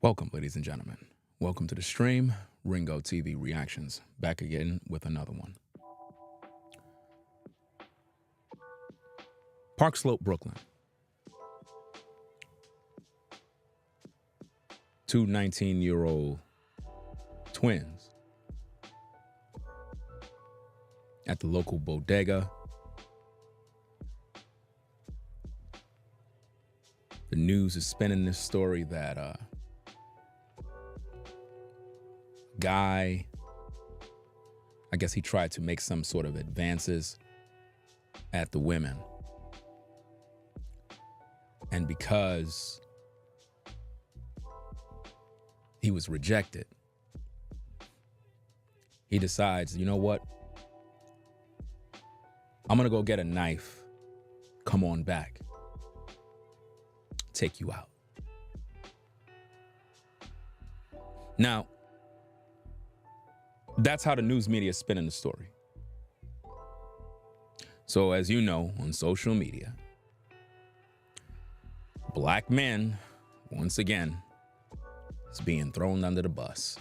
Welcome, ladies and gentlemen. Welcome to the stream, Ringo TV Reactions. Back again with another one. Park Slope, Brooklyn. Two 19-year-old twins at the local bodega. The news is spinning this story that guy, I guess he tried to make some sort of advances at the women. And because he was rejected, he decides, you know what? I'm gonna go get a knife. Come on back. Take you out. Now, that's how the news media is spinning the story. So as you know, on social media, black men, once again, is being thrown under the bus.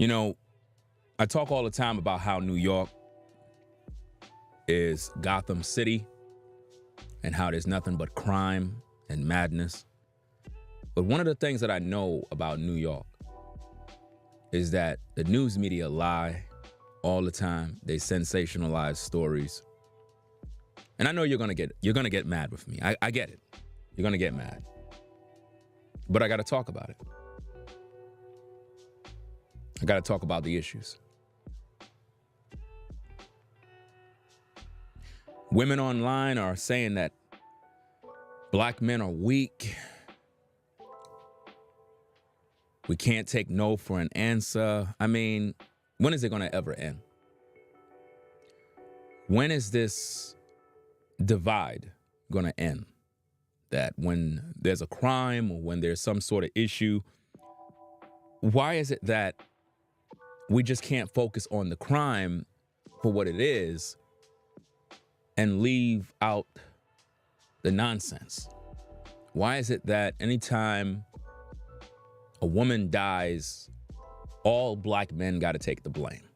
You know, I talk all the time about how New York is Gotham City and how there's nothing but crime and madness. But one of the things that I know about New York is that the news media lie all the time. They sensationalize stories. And I know you're gonna get mad with me. I get it. You're gonna get mad. But I gotta talk about it. I gotta talk about the issues. Women online are saying that black men are weak. We can't take no for an answer. I mean, when is it going to ever end? When is this divide going to end? That when there's a crime or when there's some sort of issue, why is it that we just can't focus on the crime for what it is and leave out the nonsense? Why is it that anytime a woman dies, all black men got to take the blame?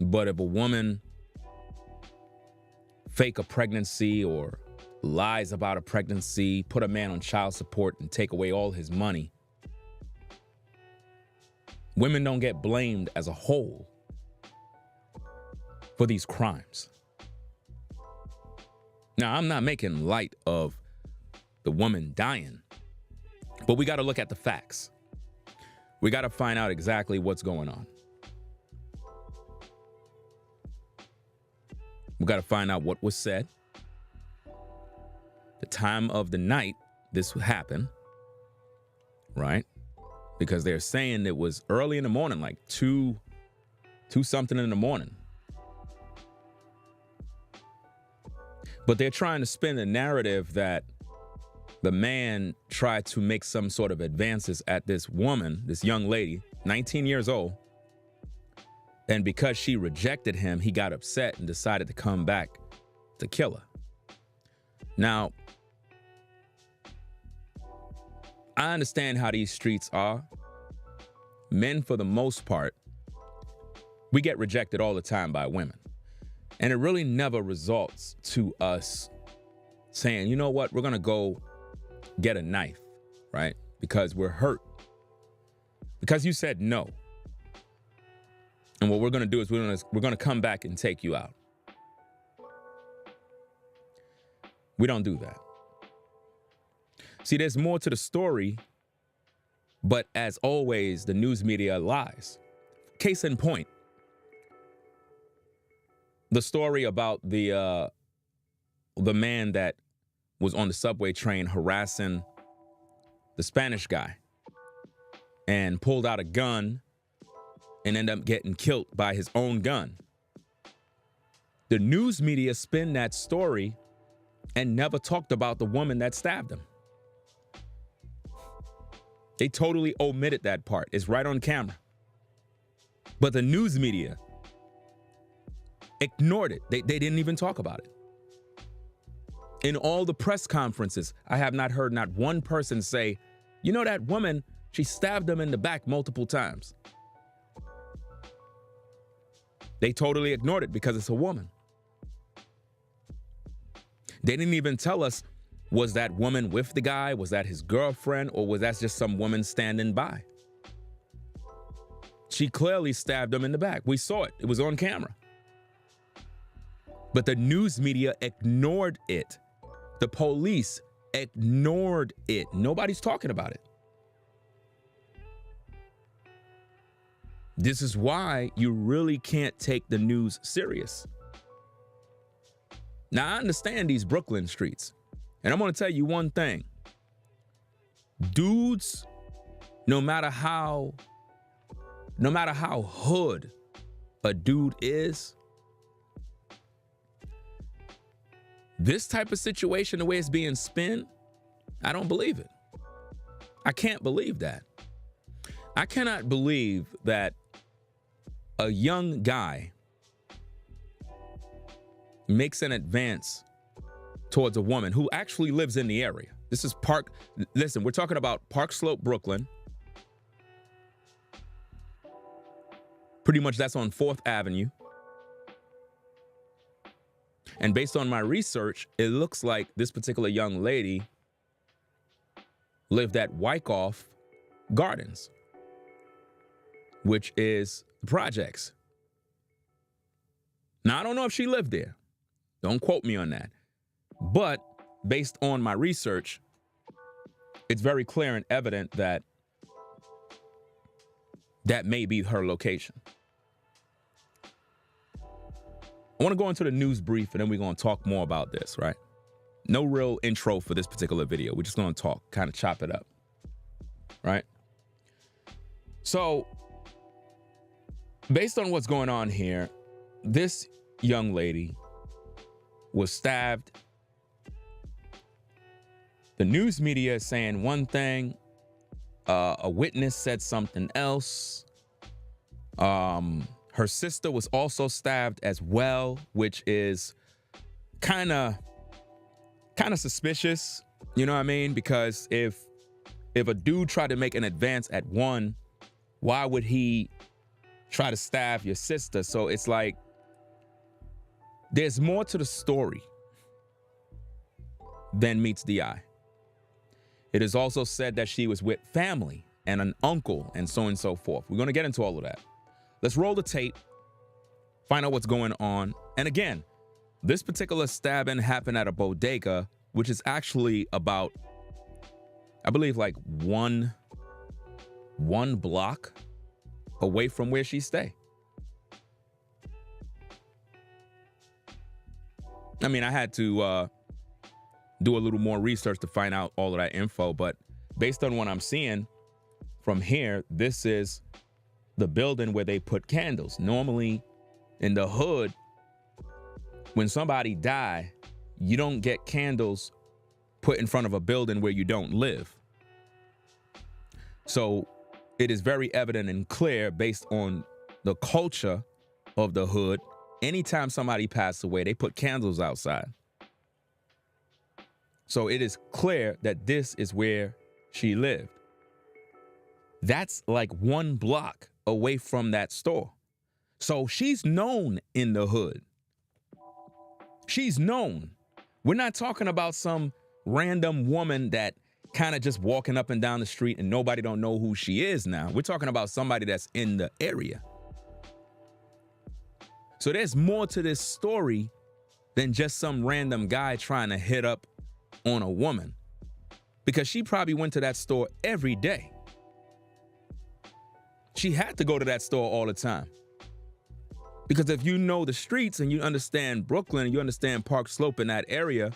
But if a woman fake a pregnancy or lies about a pregnancy, put a man on child support and take away all his money, women don't get blamed as a whole for these crimes. Now, I'm not making light of the woman dying, but we got to look at the facts. We got to find out exactly what's going on. We got to find out what was said, the time of the night this happened, right? Because they're saying it was early in the morning, like two something in the morning. But they're trying to spin the narrative that the man tried to make some sort of advances at this woman, this young lady, 19 years old. And because she rejected him, he got upset and decided to come back to kill her. Now, I understand how these streets are. Men, for the most part, we get rejected all the time by women. And it really never results to us saying, you know what, we're going to go get a knife, right? Because we're hurt. Because you said no. And what we're going to do is we're going to come back and take you out. We don't do that. See, there's more to the story, but as always, the news media lies. Case in point, the story about the man that was on the subway train harassing the Spanish guy and pulled out a gun and ended up getting killed by his own gun. The news media spin that story and never talked about the woman that stabbed him. They totally omitted that part. It's right on camera. But the news media ignored it. They didn't even talk about it. In all the press conferences, I have not heard not one person say, you know, that woman, she stabbed him in the back multiple times. They totally ignored it because it's a woman. They didn't even tell us, was that woman with the guy? Was that his girlfriend? Or was that just some woman standing by? She clearly stabbed him in the back. We saw it. It was on camera. But the news media ignored it. The police ignored it. Nobody's talking about it. This is why you really can't take the news serious. Now, I understand these Brooklyn streets, and I'm going to tell you one thing. Dudes, no matter how hood a dude is, this type of situation, the way it's being spun, I don't believe it. I can't believe that. I cannot believe that a young guy makes an advance towards a woman who actually lives in the area. This is listen, we're talking about Park Slope, Brooklyn. Pretty much that's on 4th Avenue. And based on my research, it looks like this particular young lady lived at Wyckoff Gardens, which is the projects. Now, I don't know if she lived there. Don't quote me on that. But based on my research, it's very clear and evident that that may be her location. I want to go into the news brief, and then we're going to talk more about this, right? No real intro for this particular video. We're just going to talk, kind of chop it up, right? So, based on what's going on here, this young lady was stabbed. The news media is saying one thing. A witness said something else. Her sister was also stabbed as well, which is kind of suspicious. You know what I mean? Because if a dude tried to make an advance at one, why would he try to stab your sister? So it's like there's more to the story than meets the eye. It is also said that she was with family and an uncle and so on and so forth. We're going to get into all of that. Let's roll the tape, find out what's going on. And again, this particular stabbing happened at a bodega, which is actually about, I believe, like one block away from where she stay. I mean, I had to do a little more research to find out all of that info, but based on what I'm seeing from here, this is the building where they put candles. Normally in the hood, when somebody die, you don't get candles put in front of a building where you don't live. So it is very evident and clear based on the culture of the hood. Anytime somebody passed away, they put candles outside. So it is clear that this is where she lived. That's like 1 block away from that store. So she's known in the hood. She's known. We're not talking about some random woman that kind of just walking up and down the street and nobody don't know who she is now. We're talking about somebody that's in the area. So there's more to this story than just some random guy trying to hit up on a woman, because she probably went to that store every day. She had to go to that store all the time. Because if you know the streets and you understand Brooklyn, you understand Park Slope in that area,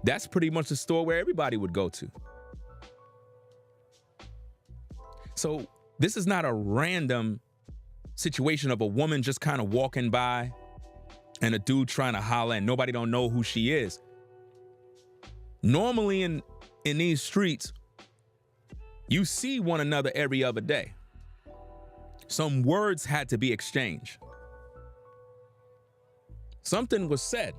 that's pretty much the store where everybody would go to. So this is not a random situation of a woman just kind of walking by and a dude trying to holler and nobody don't know who she is. Normally in these streets, you see one another every other day. Some words had to be exchanged. Something was said.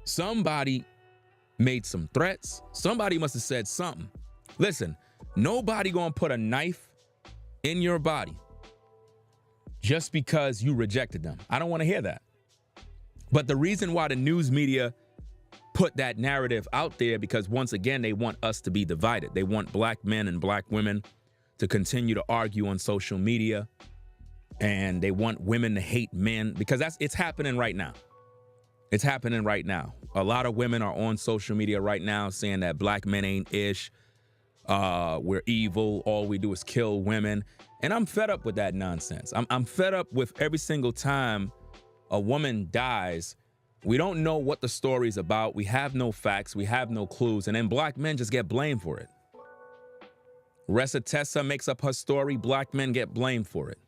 Somebody made some threats. Somebody must have said something. Listen, nobody gonna put a knife in your body just because you rejected them. I don't want to hear that. But the reason why the news media put that narrative out there, because once again, they want us to be divided. They want black men and black women to continue to argue on social media, and they want women to hate men, because it's happening right now. It's happening right now. A lot of women are on social media right now saying that black men ain't ish. We're evil. All we do is kill women. And I'm fed up with that nonsense. I'm fed up with every single time a woman dies, we don't know what the story's about. We have no facts. We have no clues. And then black men just get blamed for it. Ressa Tessa makes up her story. Black men get blamed for it.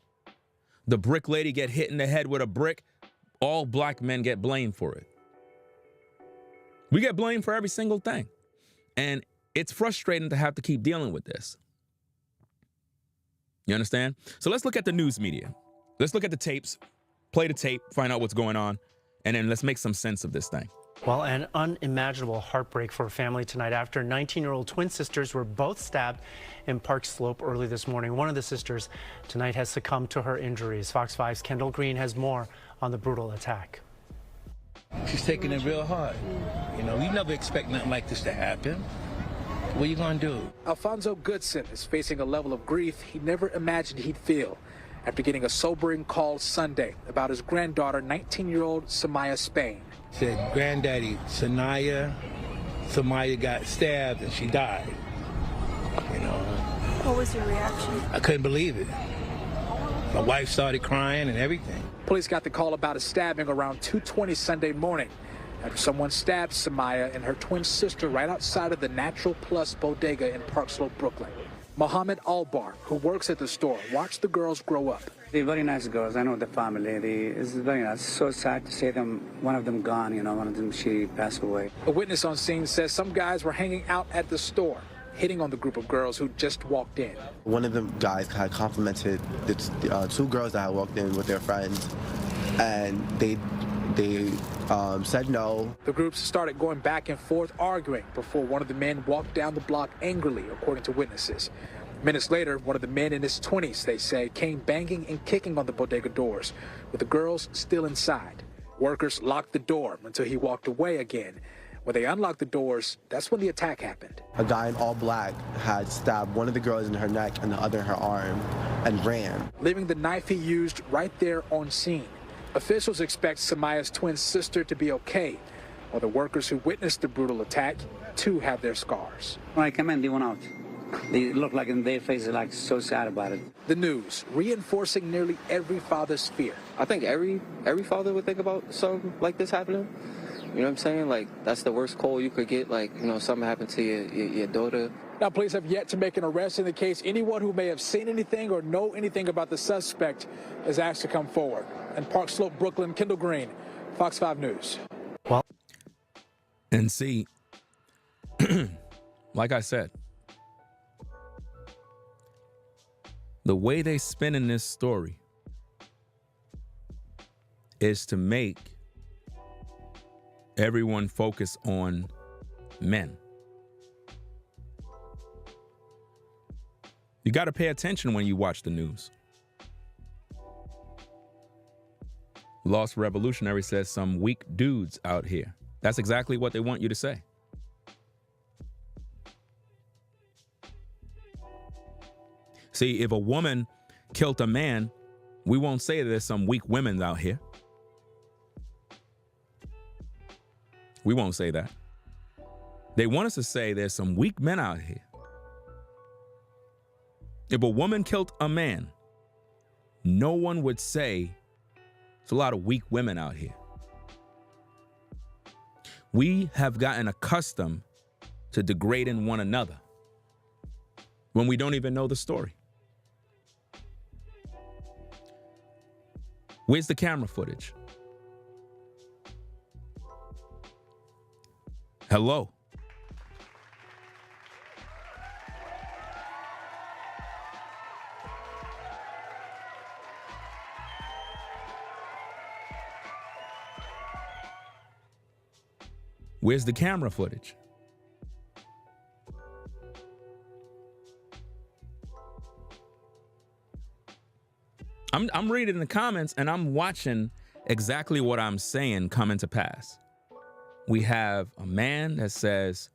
The brick lady get hit in the head with a brick. All black men get blamed for it. We get blamed for every single thing. And it's frustrating to have to keep dealing with this. You understand? So let's look at the news media. Let's look at the tapes, play the tape, find out what's going on, and then let's make some sense of this thing. Well, an unimaginable heartbreak for a family tonight after 19-year-old twin sisters were both stabbed in Park Slope early this morning. One of the sisters tonight has succumbed to her injuries. Fox 5's Kendall Green has more on the brutal attack. She's taking it real hard. You know, you never expect nothing like this to happen. What are you gonna do? Alfonso Goodson is facing a level of grief he never imagined he'd feel after getting a sobering call Sunday about his granddaughter, 19-year-old Samaya Spain. Said, Granddaddy, Samaya got stabbed and she died. You know. What was your reaction? I couldn't believe it. My wife started crying and everything. Police got the call about a stabbing around 2:20 Sunday morning after someone stabbed Samaya and her twin sister right outside of the Natural Plus bodega in Park Slope, Brooklyn. Mohammed Albar, who works at the store, watched the girls grow up. They're very nice girls. I know the family. It's very nice. It's so sad to see one of them gone, you know, one of them, she passed away. A witness on scene says some guys were hanging out at the store, hitting on the group of girls who just walked in. One of the guys had complimented the two girls that had walked in with their friends, and they said no. The groups started going back and forth arguing before one of the men walked down the block angrily, according to witnesses. Minutes later, one of the men in his 20s, they say, came banging and kicking on the bodega doors, with the girls still inside. Workers locked the door until he walked away again. When they unlocked the doors, that's when the attack happened. A guy in all black had stabbed one of the girls in her neck and the other in her arm and ran, leaving the knife he used right there on scene. Officials expect Samaya's twin sister to be okay, while the workers who witnessed the brutal attack, too, have their scars. When I came in, they went out. They look like in their faces like so sad about it. The news reinforcing nearly every father's fear. I think every father would think about something like this happening. You know what I'm saying? Like, that's the worst call you could get, like, you know, something happened to your daughter. Now, police have yet to make an arrest in the case. Anyone who may have seen anything or know anything about the suspect is asked to come forward. In Park Slope, Brooklyn, Kendall Green, Fox 5 News. Well, and see, like I said, the way they spin in this story is to make everyone focus on men. You got to pay attention when you watch the news. Lost Revolutionary says some weak dudes out here. That's exactly what they want you to say. See, if a woman killed a man, we won't say there's some weak women out here. We won't say that. They want us to say there's some weak men out here. If a woman killed a man, no one would say there's a lot of weak women out here. We have gotten accustomed to degrading one another when we don't even know the story. Where's the camera footage? Hello. Where's the camera footage? I'm reading the comments and I'm watching exactly what I'm saying come into pass. We have a man that says,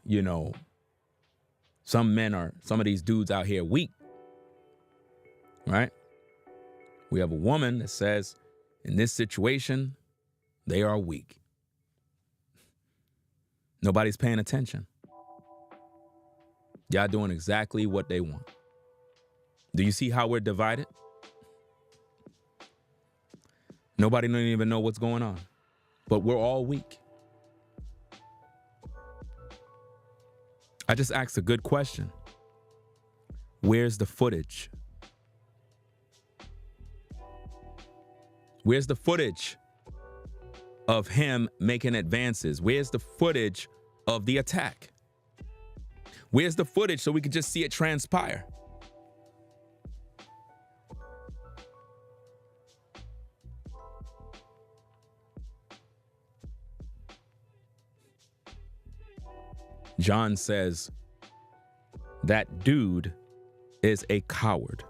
you know, some of these dudes out here weak, right? We have a woman that says, in this situation, they are weak. Nobody's paying attention. Y'all doing exactly what they want. Do you see how we're divided? Nobody don't even know what's going on, but we're all weak. I just asked a good question. Where's the footage? Where's the footage of him making advances? Where's the footage of the attack? Where's the footage so we could just see it transpire? John says, that dude is a coward.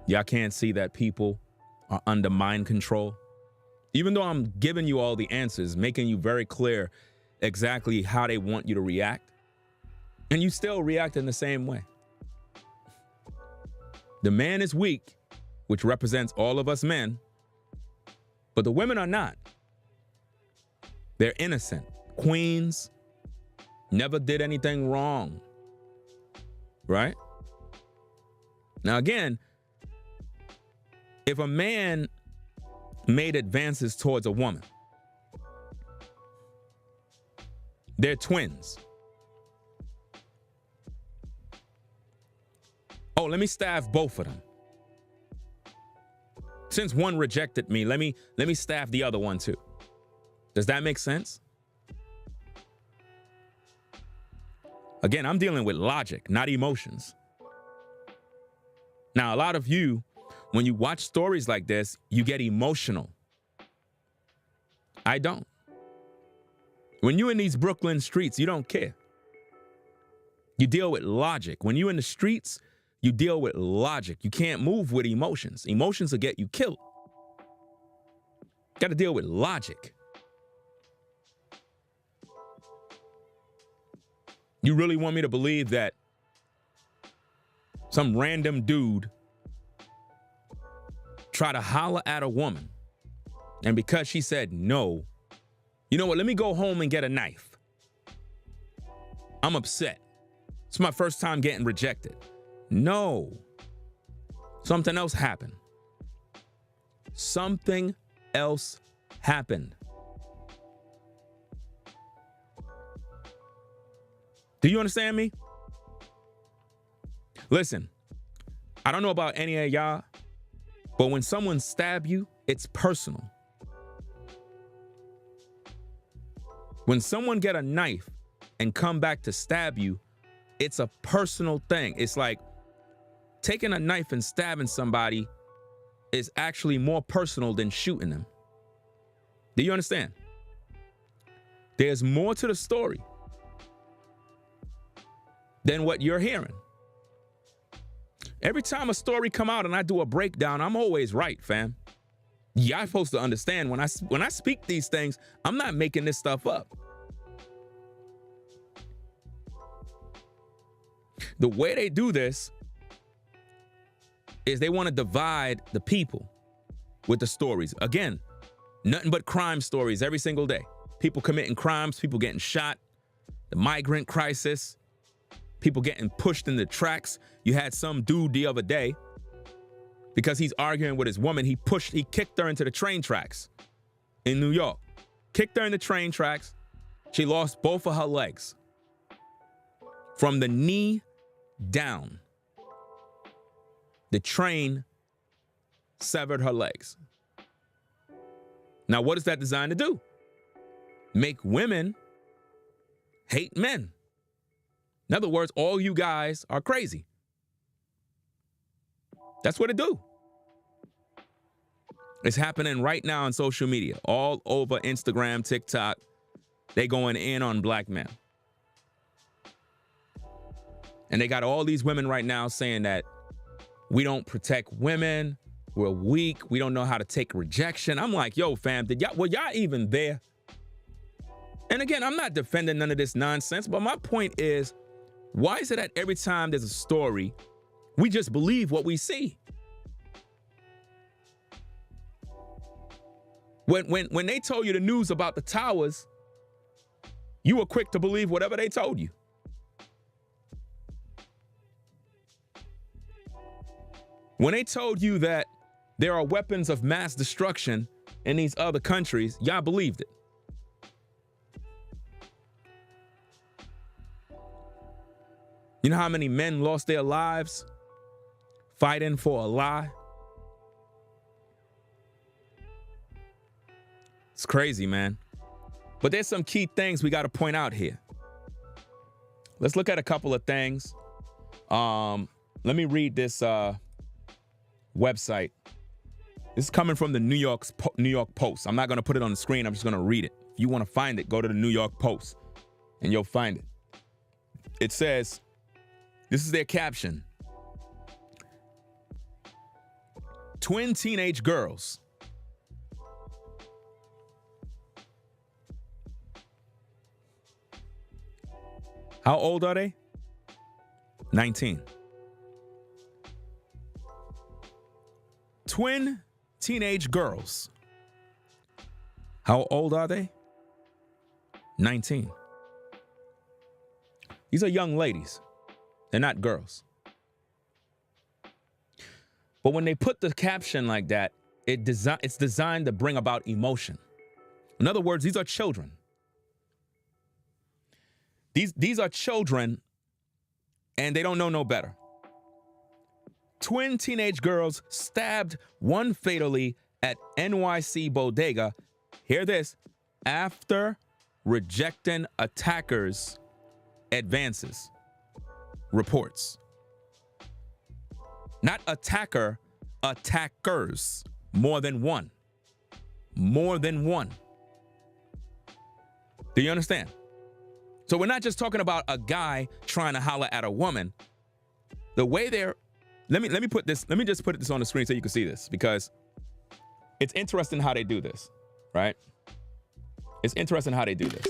Y'all can't see that people are under mind control? Even though I'm giving you all the answers, making you very clear exactly how they want you to react, and you still react in the same way. The man is weak, which represents all of us men, but the women are not. They're innocent. Queens, never did anything wrong. Right? Now, again, if a man made advances towards a woman, they're twins. Oh, let me staff both of them. Since one rejected me, let me staff the other one too. Does that make sense? Again, I'm dealing with logic, not emotions. Now, a lot of you, when you watch stories like this, you get emotional. I don't. When you're in these Brooklyn streets, you don't care. You deal with logic. When you're in the streets, you deal with logic. You can't move with emotions. Emotions will get you killed. Got to deal with logic. You really want me to believe that some random dude try to holler at a woman, and because she said no, you know what, let me go home and get a knife. I'm upset. It's my first time getting rejected. No. Something else happened. Something else happened. Do you understand me? Listen, I don't know about any of y'all, but when someone stab you, it's personal. When someone get a knife and come back to stab you, it's a personal thing. It's like taking a knife and stabbing somebody is actually more personal than shooting them. Do you understand? There's more to the story than what you're hearing. Every time a story come out and I do a breakdown, I'm always right, fam. Y'all supposed to understand when I speak these things, I'm not making this stuff up. The way they do this is they want to divide the people with the stories. Again, nothing but crime stories every single day. People committing crimes, people getting shot, the migrant crisis, people getting pushed in the tracks. You had some dude the other day, because he's arguing with his woman, he kicked her into the train tracks in New York. Kicked her in the train tracks. She lost both of her legs. From the knee down, the train severed her legs. Now, what is that designed to do? Make women hate men. In other words, all you guys are crazy. That's what it do. It's happening right now on social media, all over Instagram, TikTok. They going in on black men. And they got all these women right now saying that we don't protect women, we're weak, we don't know how to take rejection. I'm like, yo, fam, were y'all even there? And again, I'm not defending none of this nonsense, but my point is, why is it that every time there's a story, we just believe what we see? When they told you the news about the towers, you were quick to believe whatever they told you. When they told you that there are weapons of mass destruction in these other countries, y'all believed it. You know how many men lost their lives fighting for a lie? It's crazy, man. But there's some key things we got to point out here. Let's look at a couple of things. Let me read this website. This is coming from the New York Post. I'm not going to put it on the screen. I'm just going to read it. If you want to find it, go to the New York Post and you'll find it. It says, this is their caption. Twin teenage girls How old are they? 19. Twin teenage girls. How old are they? 19. These are young ladies. They're not girls. But when they put the caption like that, it's designed to bring about emotion. In other words, these are children. These are children, and they don't know no better. Twin teenage girls stabbed, one fatally, at NYC bodega. Hear this, after rejecting attackers' advances. Reports. Not attacker, attackers. More than one. More than one. Do you understand? So we're not just talking about a guy trying to holler at a woman. The way they're, let me just put this on the screen so you can see this, because it's interesting how they do this, right? It's interesting how they do this.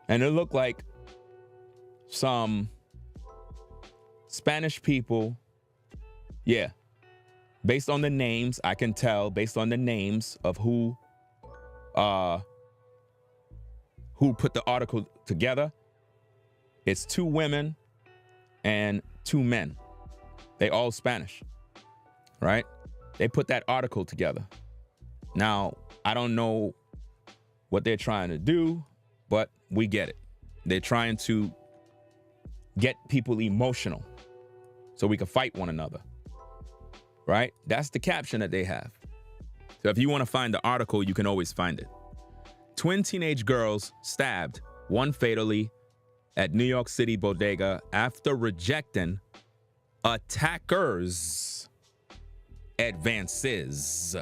And it looked like some Spanish people, yeah. Based on the names, I can tell, based on the names of who put the article together, it's 2 women and 2 men. They all Spanish, right? They put that article together. Now, I don't know what they're trying to do, but we get it. They're trying to get people emotional so we can fight one another. Right? That's the caption that they have. So if you want to find the article, you can always find it. Twin teenage girls stabbed, one fatally, at New York City bodega after rejecting attackers' advances.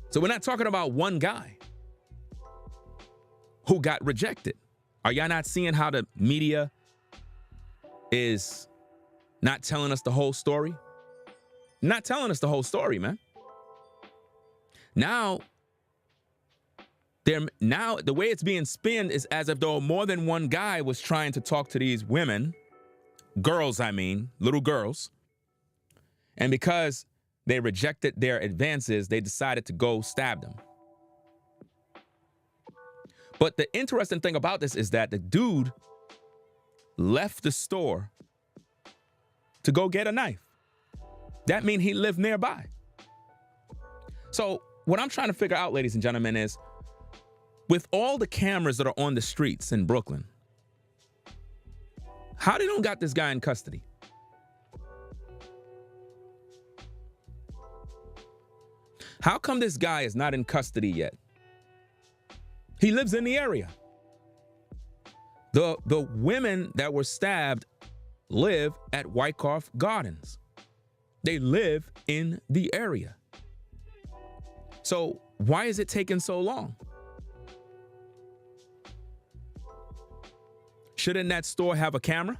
So we're not talking about one guy who got rejected. Are y'all not seeing how the media is not telling us the whole story? Not telling us the whole story, man. Now, the way it's being spinned is as if though more than one guy was trying to talk to these women, girls, I mean, little girls. And because they rejected their advances, they decided to go stab them. But the interesting thing about this is that the dude left the store to go get a knife. That means he lived nearby. So what I'm trying to figure out, ladies and gentlemen, is with all the cameras that are on the streets in Brooklyn, how they don't got this guy in custody? How come this guy is not in custody yet? He lives in the area. The women that were stabbed live at Wyckoff Gardens. They live in the area. So why is it taking so long? Shouldn't that store have a camera?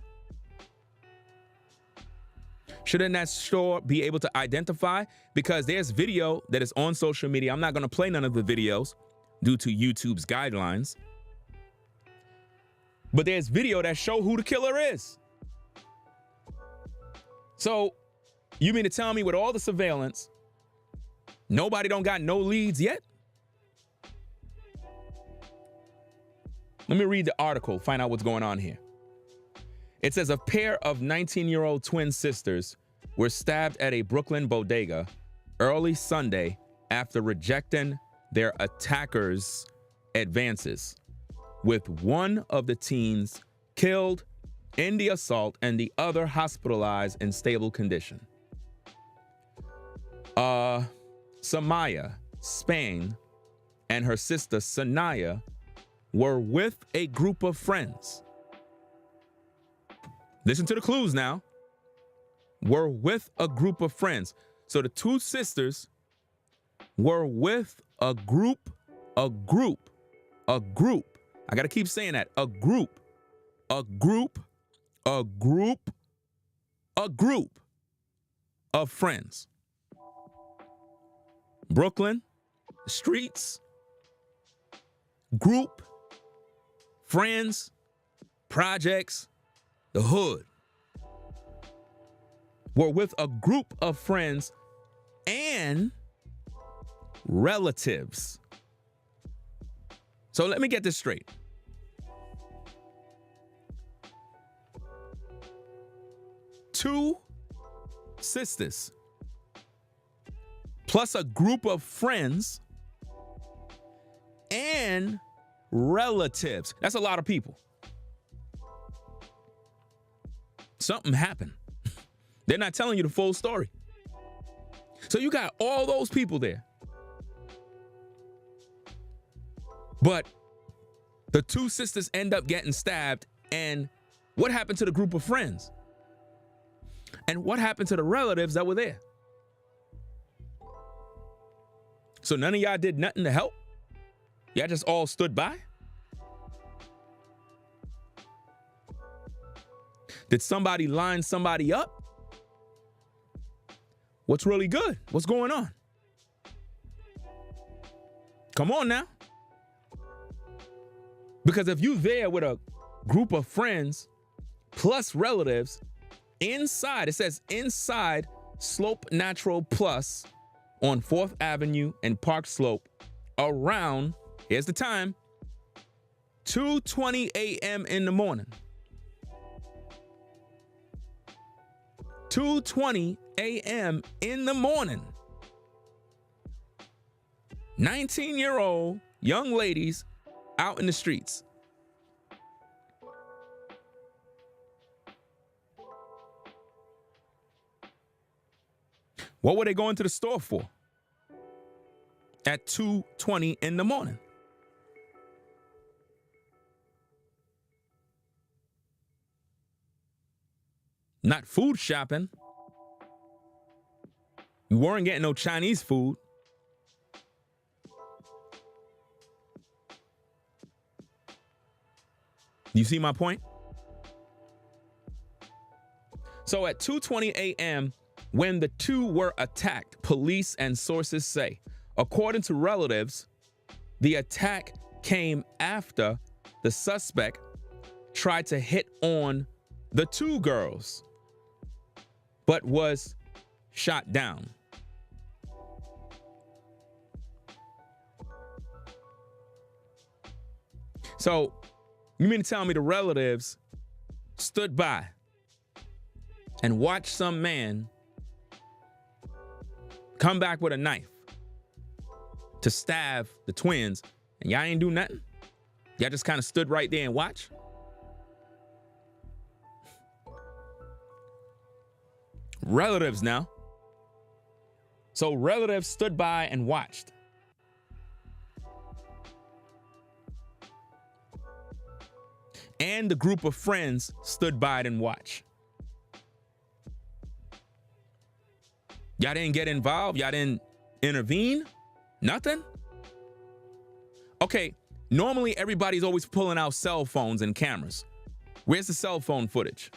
Shouldn't that store be able to identify? Because there's video that is on social media. I'm not going to play none of the videos due to YouTube's guidelines. But there's video that show who the killer is. So you mean to tell me with all the surveillance, nobody don't got no leads yet? Let me read the article, find out what's going on here. It says a pair of 19-year-old twin sisters were stabbed at a Brooklyn bodega early Sunday after rejecting their attackers' advances, with one of the teens killed in the assault and the other hospitalized in stable condition. Samaya Spain and her sister Sanaya were with a group of friends. Listen to the clues now. Were with a group of friends. So the two sisters were with a group. I got to keep saying that. A group of friends. Brooklyn, streets, group, friends, projects, the hood. Were with a group of friends and relatives. So let me get this straight. Two sisters plus a group of friends and relatives. That's a lot of people. Something happened. They're not telling you the full story. So you got all those people there. But the two sisters end up getting stabbed. And what happened to the group of friends? And what happened to the relatives that were there? So none of y'all did nothing to help? Y'all just all stood by? Did somebody line somebody up? What's really good? What's going on? Come on now. Because if you're there with a group of friends plus relatives inside, it says inside Slope Natural Plus on 4th Avenue and Park Slope around, here's the time, 2:20 a.m. in the morning. 2:20 a.m. in the morning. 19-year-old young ladies out in the streets. What were they going to the store for at 2:20 in the morning? Not food shopping. You weren't getting no Chinese food. You see my point? So at 2:20 a.m., when the two were attacked, police and sources say, according to relatives, the attack came after the suspect tried to hit on the two girls, but was shot down. So you mean to tell me the relatives stood by and watched some man come back with a knife to stab the twins, and y'all ain't do nothing? Y'all just kind of stood right there and watched? Relatives now. So relatives stood by and watched. And the group of friends stood by and watched. Y'all didn't get involved? Y'all didn't intervene? Nothing? Okay, normally everybody's always pulling out cell phones and cameras. Where's the cell phone footage?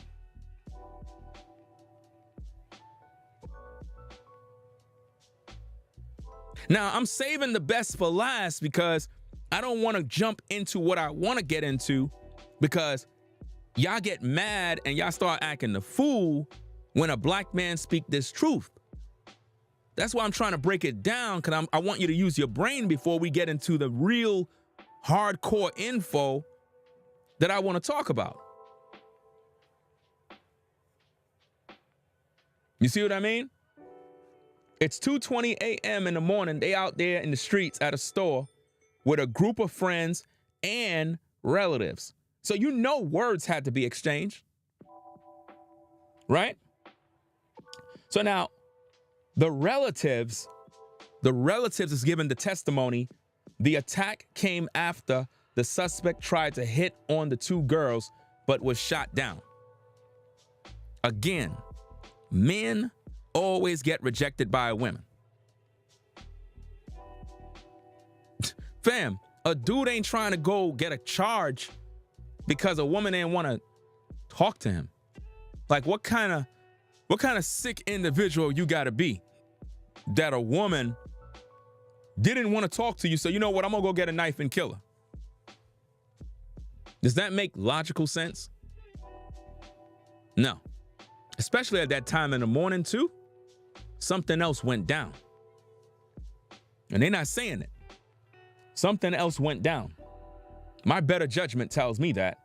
Now, I'm saving the best for last because I don't want to jump into what I want to get into because y'all get mad and y'all start acting the fool when a black man speak this truth. That's why I'm trying to break it down, because I want you to use your brain before we get into the real hardcore info that I want to talk about. You see what I mean? It's 2:20 a.m. in the morning. They out there in the streets at a store with a group of friends and relatives. So you know words had to be exchanged, right? So now the relatives is given the testimony. The attack came after the suspect tried to hit on the two girls, but was shot down. Again, men always get rejected by women. Fam, a dude ain't trying to go get a charge because a woman ain't want to talk to him. Like, what kind of sick individual you got to be that a woman didn't want to talk to you, so you know what, I'm gonna go get a knife and kill her. Does that make logical sense? No. Especially at that time in the morning too. Something else went down. And they're not saying it. Something else went down. My better judgment tells me that.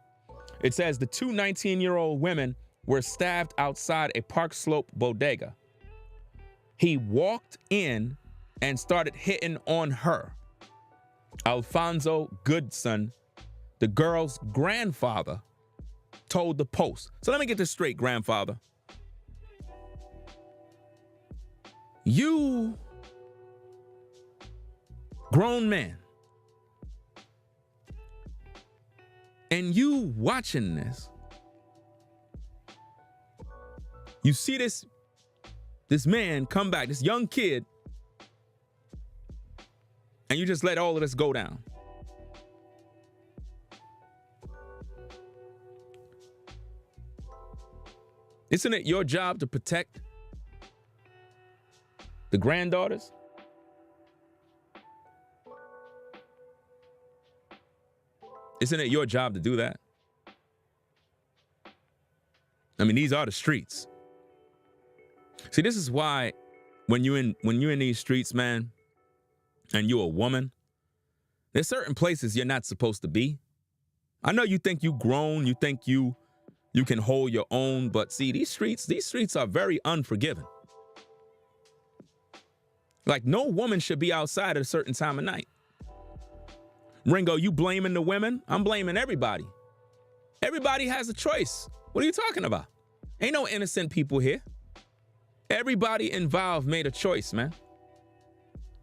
It says the two 19-year-old women were stabbed outside a Park Slope bodega. He walked in and started hitting on her. Alfonso Goodson, the girl's grandfather, told the Post. So let me get this straight, grandfather. You, grown man, and you watching this, you see this man come back, this young kid, and you just let all of this go down. Isn't it your job to protect the granddaughters? Isn't it your job to do that? I mean, these are the streets. See, this is why when you're in these streets, man, and you're a woman, there's certain places you're not supposed to be. I know you think you grown, you think you can hold your own, but see, these streets are very unforgiving. Like, no woman should be outside at a certain time of night. Ringo, you blaming the women? I'm blaming everybody. Everybody has a choice. What are you talking about? Ain't no innocent people here. Everybody involved made a choice, man.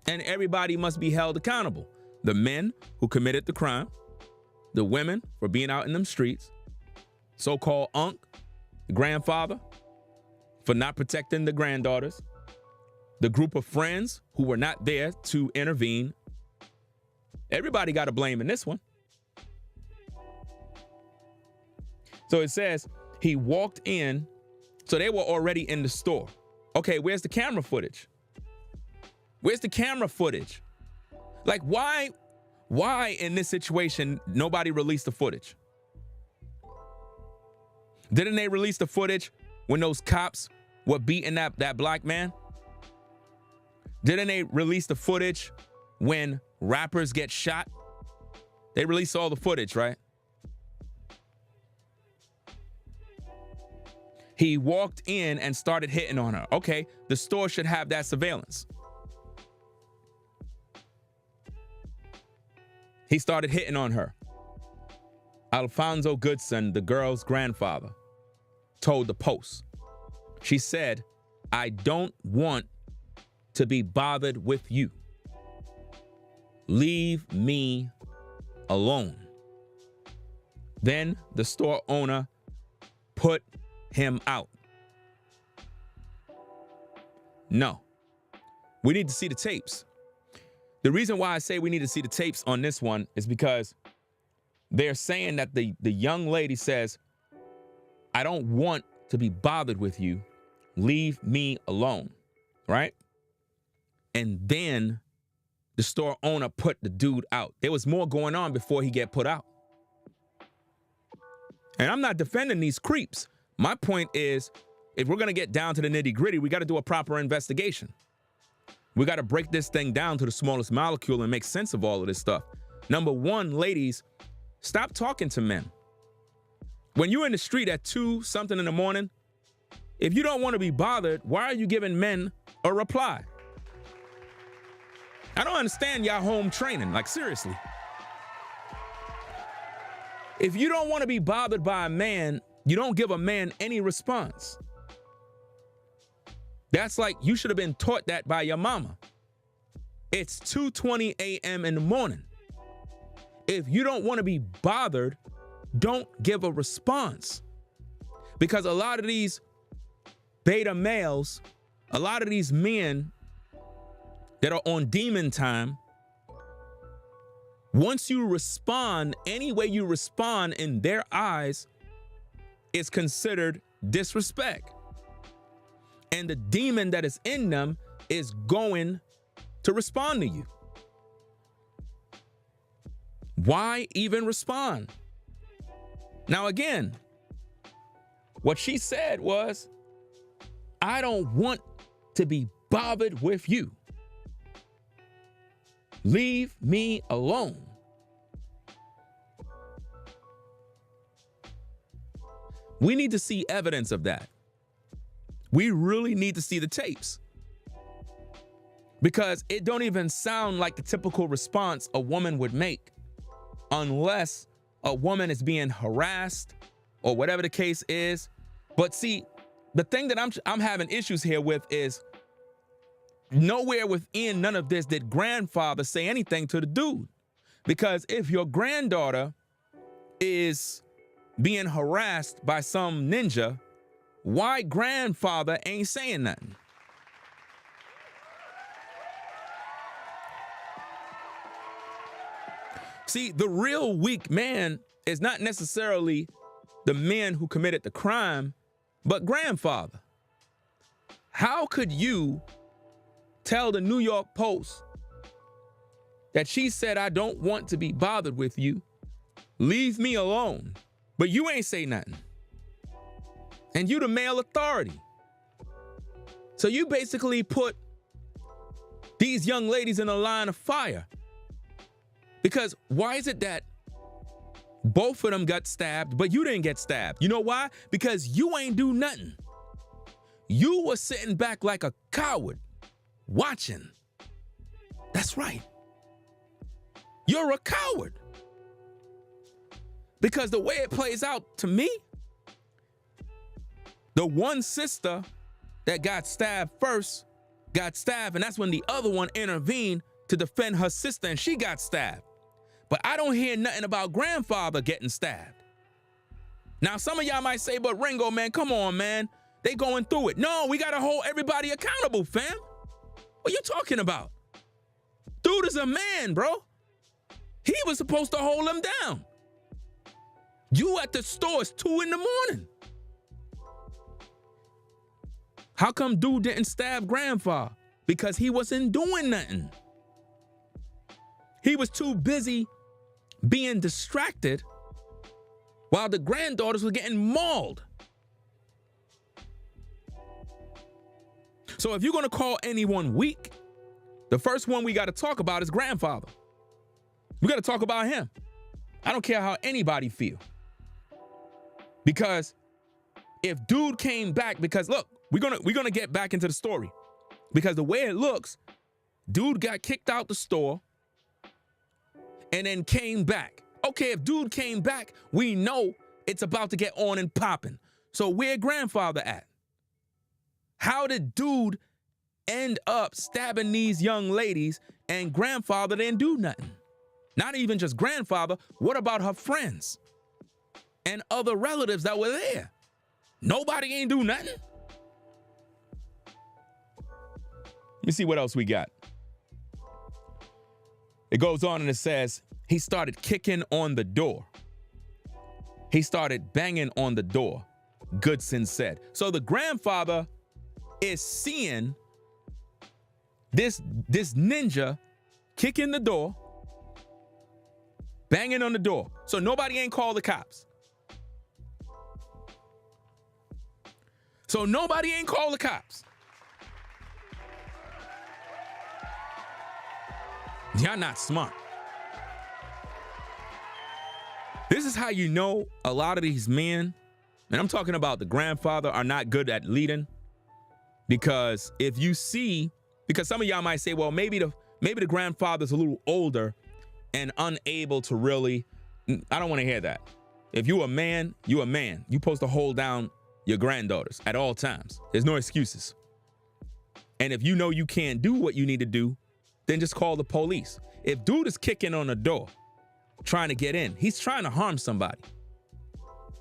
And everybody must be held accountable. The men who committed the crime, the women for being out in them streets, so-called unc, the grandfather, for not protecting the granddaughters, the group of friends who were not there to intervene. Everybody got a blame in this one. So it says he walked in, so they were already in the store. Okay, where's the camera footage? Where's the camera footage? Like, why in this situation nobody released the footage? Didn't they release the footage when those cops were beating that black man? Didn't they release the footage when rappers get shot? They released all the footage, right? He walked in and started hitting on her. Okay, the store should have that surveillance. He started hitting on her. Alfonso Goodson, the girl's grandfather, told the Post. She said, "I don't want to be bothered with you. Leave me alone." Then the store owner put him out. No, We need to see the tapes. The reason why I say we need to see the tapes on this one is because they're saying that the young lady says, I don't want to be bothered with you. Leave me alone, right? And then the store owner put the dude out. There was more going on before he get put out. And I'm not defending these creeps. My point is, if we're going to get down to the nitty gritty, we got to do a proper investigation. We got to break this thing down to the smallest molecule and make sense of all of this stuff. Number one, ladies, stop talking to men. When you're in the street at 2 something in the morning, if you don't want to be bothered, why are you giving men a reply? I don't understand y'all home training, like seriously. If you don't want to be bothered by a man, you don't give a man any response. That's like you should have been taught that by your mama. It's 2:20 a.m. in the morning. If you don't want to be bothered, don't give a response. Because a lot of these beta males, a lot of these men that are on demon time, once you respond, any way you respond in their eyes is considered disrespect. And the demon that is in them is going to respond to you. Why even respond? Now, again, what she said was, I don't want to be bothered with you. Leave me alone. We need to see evidence of that. We really need to see the tapes. Because it don't even sound like the typical response a woman would make unless a woman is being harassed or whatever the case is. But see, the thing that I'm having issues here with is nowhere within none of this did grandfather say anything to the dude. Because if your granddaughter is being harassed by some ninja, why grandfather ain't saying nothing? See, the real weak man is not necessarily the man who committed the crime, but grandfather. How could you tell the New York Post that she said, I don't want to be bothered with you, leave me alone, but you ain't say nothing? And you the male authority. So you basically put these young ladies in a line of fire. Because why is it that both of them got stabbed, but you didn't get stabbed? You know why? Because you ain't do nothing. You were sitting back like a coward, watching. That's right. You're a coward. Because the way it plays out to me, the one sister that got stabbed first got stabbed, and that's when the other one intervened to defend her sister, and she got stabbed. But I don't hear nothing about grandfather getting stabbed. Now, some of y'all might say, but Ringo, man, come on, man. They going through it. No, we got to hold everybody accountable, fam. What you talking about? Dude is a man, bro. He was supposed to hold him down. You at the store, it's 2 in the morning. How come dude didn't stab grandfather? Because he wasn't doing nothing. He was too busy being distracted while the granddaughters were getting mauled. So if you're going to call anyone weak, the first one we got to talk about is grandfather. We got to talk about him. I don't care how anybody feel. Because if dude came back, because look, we're gonna get back into the story. Because the way it looks, dude got kicked out the store and then came back. Okay, if dude came back, we know it's about to get on and popping. So where grandfather at? How did dude end up stabbing these young ladies and grandfather didn't do nothing? Not even just grandfather, what about her friends and other relatives that were there? Nobody ain't do nothing. Let me see what else we got. It goes on and it says, he started kicking on the door. He started banging on the door, Goodson said. So the grandfather is seeing this ninja kicking the door, banging on the door. So nobody ain't called the cops. So nobody ain't called the cops. Y'all not smart. This is how you know a lot of these men, and I'm talking about the grandfather, are not good at leading. Because if you see, because some of y'all might say, well, maybe the grandfather's a little older and unable to really, I don't want to hear that. If you a man, you a man. You supposed to hold down your granddaughters at all times. There's no excuses. And if you know you can't do what you need to do, then just call the police. If dude is kicking on the door, trying to get in, he's trying to harm somebody.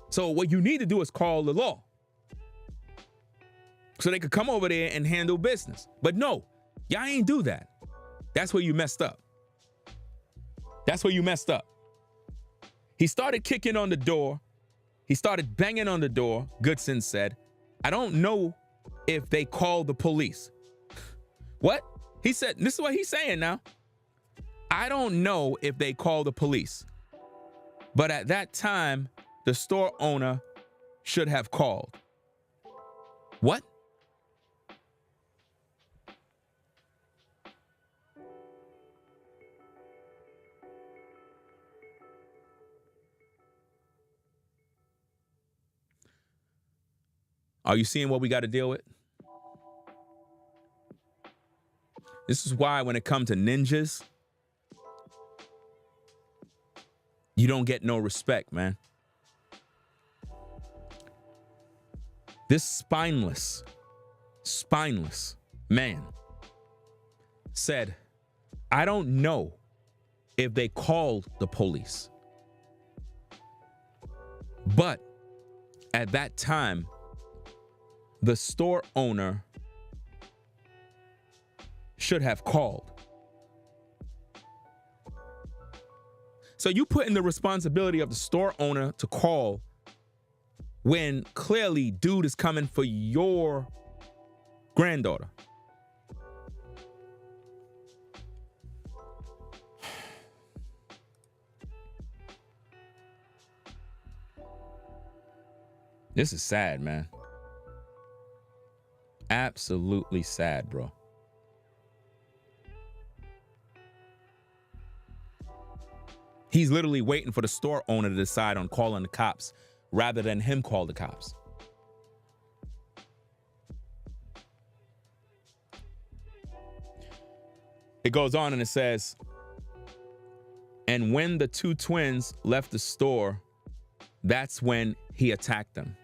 So what you need to do is call the law, so they could come over there and handle business. But no, y'all ain't do that. That's where you messed up. That's where you messed up. He started kicking on the door. He started banging on the door, Goodson said. I don't know if they called the police. What? He said, this is what he's saying now. I don't know if they called the police. But at that time, the store owner should have called. What? Are you seeing what we got to deal with? This is why when it comes to ninjas, you don't get no respect, man. This spineless man said, I don't know if they called the police. But at that time, the store owner should have called. So you put in the responsibility of the store owner to call when clearly dude is coming for your granddaughter. This is sad, man. Absolutely sad, bro. He's literally waiting for the store owner to decide on calling the cops rather than him call the cops. It goes on and it says, and when the two twins left the store, that's when he attacked them.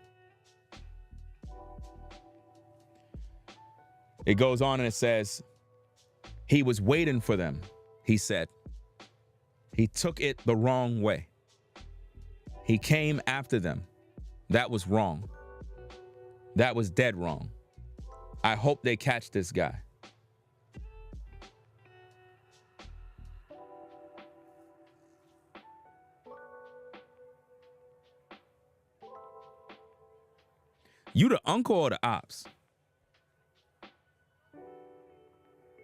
It goes on and it says, he was waiting for them, he said. He took it the wrong way. He came after them. That was wrong. That was dead wrong. I hope they catch this guy. You the uncle or the ops?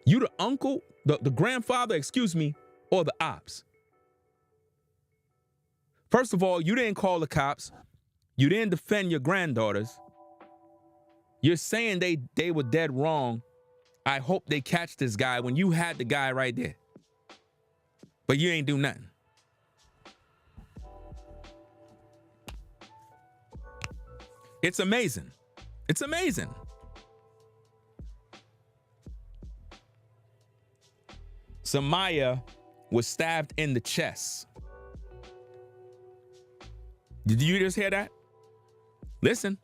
You the uncle, the grandfather, excuse me, or the ops? First of all, you didn't call the cops. You didn't defend your granddaughters. You're saying they were dead wrong. I hope they catch this guy when you had the guy right there. But you ain't do nothing. It's amazing. It's amazing. Samaya was stabbed in the chest. Did you just hear that? Listen.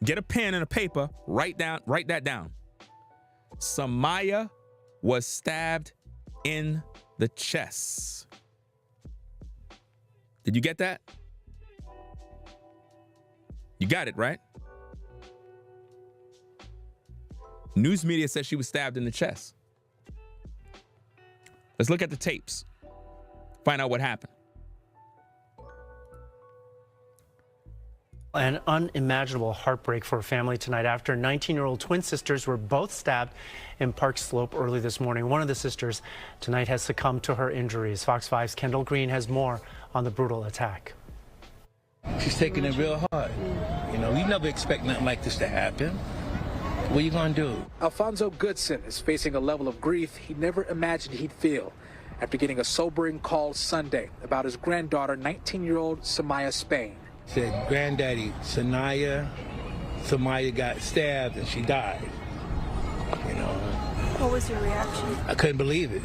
Get a pen and a paper. Write that down. Samaya was stabbed in the chest. Did you get that? You got it, right? News media says she was stabbed in the chest. Let's look at the tapes. Find out what happened. An unimaginable heartbreak for a family tonight after 19-year-old twin sisters were both stabbed in Park Slope early this morning. One of the sisters tonight has succumbed to her injuries. Fox 5's Kendall Green has more on the brutal attack. She's taking it real hard. You know, you never expect nothing like this to happen. What are you going to do? Alfonso Goodson is facing a level of grief he never imagined he'd feel after getting a sobering call Sunday about his granddaughter, 19-year-old Samaya Spain. Said, Granddaddy, Samaya got stabbed and she died. You know. What was your reaction? I couldn't believe it.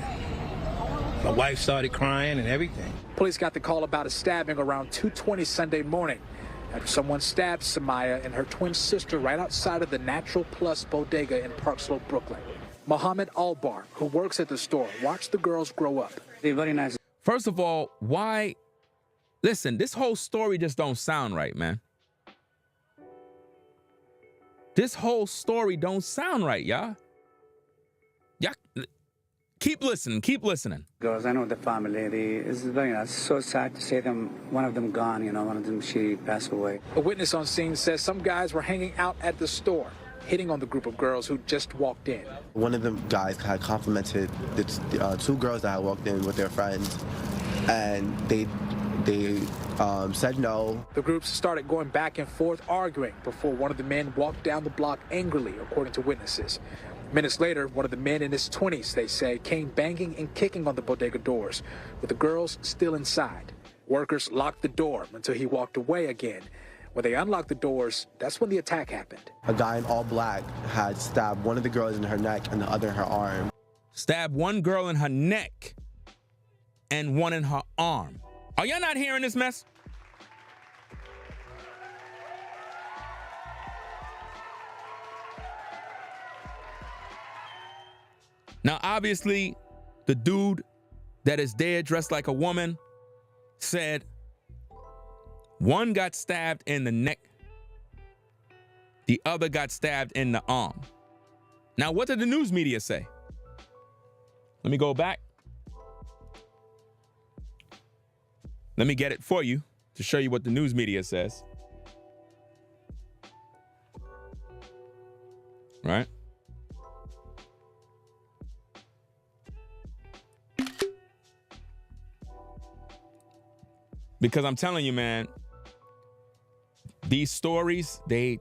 My wife started crying and everything. Police got the call about a stabbing around 2:20 Sunday morning after someone stabbed Samaya and her twin sister right outside of the Natural Plus bodega in Park Slope, Brooklyn. Mohammed Albar, who works at the store, watched the girls grow up. They're very nice. First of all, why? Listen, this whole story just don't sound right, man. This whole story don't sound right, y'all. Y'all, keep listening, keep listening. Girls, I know the family. It's very nice. So sad to see them. One of them gone. You know, one of them she passed away. A witness on scene says some guys were hanging out at the store, hitting on the group of girls who just walked in. One of the guys had complimented the two girls that had walked in with their friends, and they said no. The groups started going back and forth arguing before one of the men walked down the block angrily, according to witnesses. Minutes later, one of the men in his 20s, they say, came banging and kicking on the bodega doors, with the girls still inside. Workers locked the door until he walked away again. When they unlocked the doors, that's when the attack happened. A guy in all black had stabbed one of the girls in her neck and the other in her arm. Stabbed one girl in her neck and one in her arm. Are y'all not hearing this mess? Now, obviously, the dude that is there dressed like a woman said one got stabbed in the neck, the other got stabbed in the arm. Now, what did the news media say? Let me go back. Let me get it for you to show you what the news media says. Right? Because I'm telling you, man, these stories, they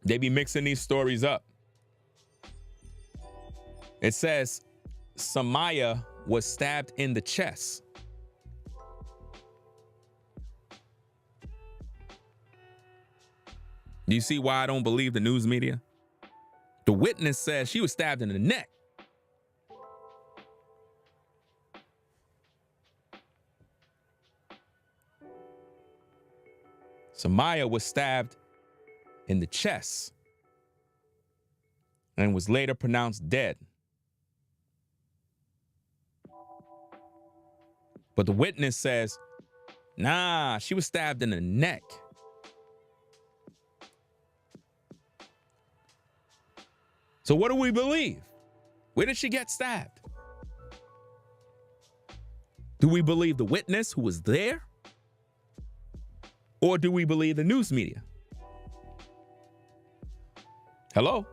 be mixing these stories up. It says Samaya was stabbed in the chest. Do you see why I don't believe the news media? The witness says she was stabbed in the neck. Samaya was stabbed in the chest and was later pronounced dead. But the witness says, nah, she was stabbed in the neck. So what do we believe? Where did she get stabbed? Do we believe the witness who was there? Or do we believe the news media? Hello?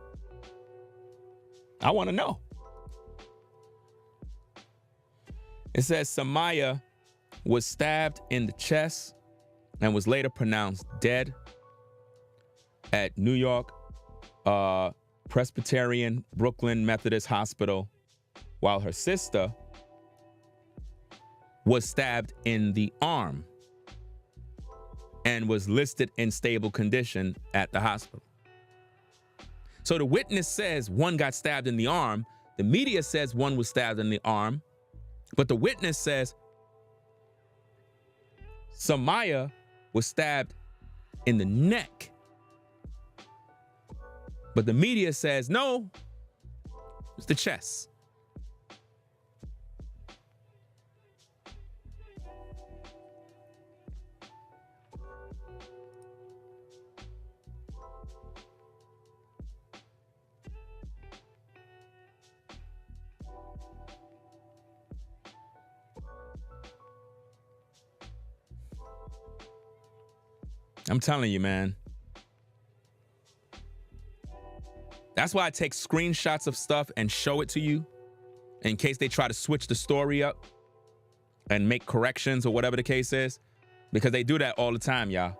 I want to know. It says Samaya was stabbed in the chest and was later pronounced dead at New York Presbyterian Brooklyn Methodist Hospital, while her sister was stabbed in the arm and was listed in stable condition at the hospital. So the witness says one got stabbed in the arm. The media says one was stabbed in the arm. But the witness says Samaya was stabbed in the neck. But the media says, no, it's the chest. I'm telling you, man. That's why I take screenshots of stuff and show it to you in case they try to switch the story up and make corrections or whatever the case is, because they do that all the time, y'all.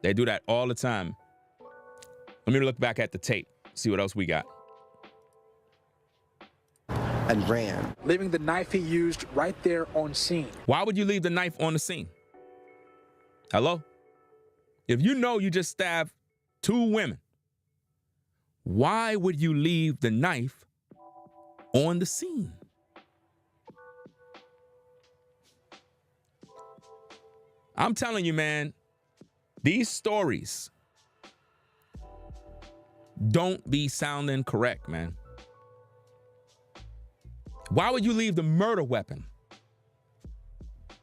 They do that all the time. Let me look back at the tape, see what else we got. And ran. Leaving the knife he used right there on scene. Why would you leave the knife on the scene? Hello? If you know you just stabbed 2 women, why would you leave the knife on the scene? I'm telling you, man, these stories don't be sounding correct, man. Why would you leave the murder weapon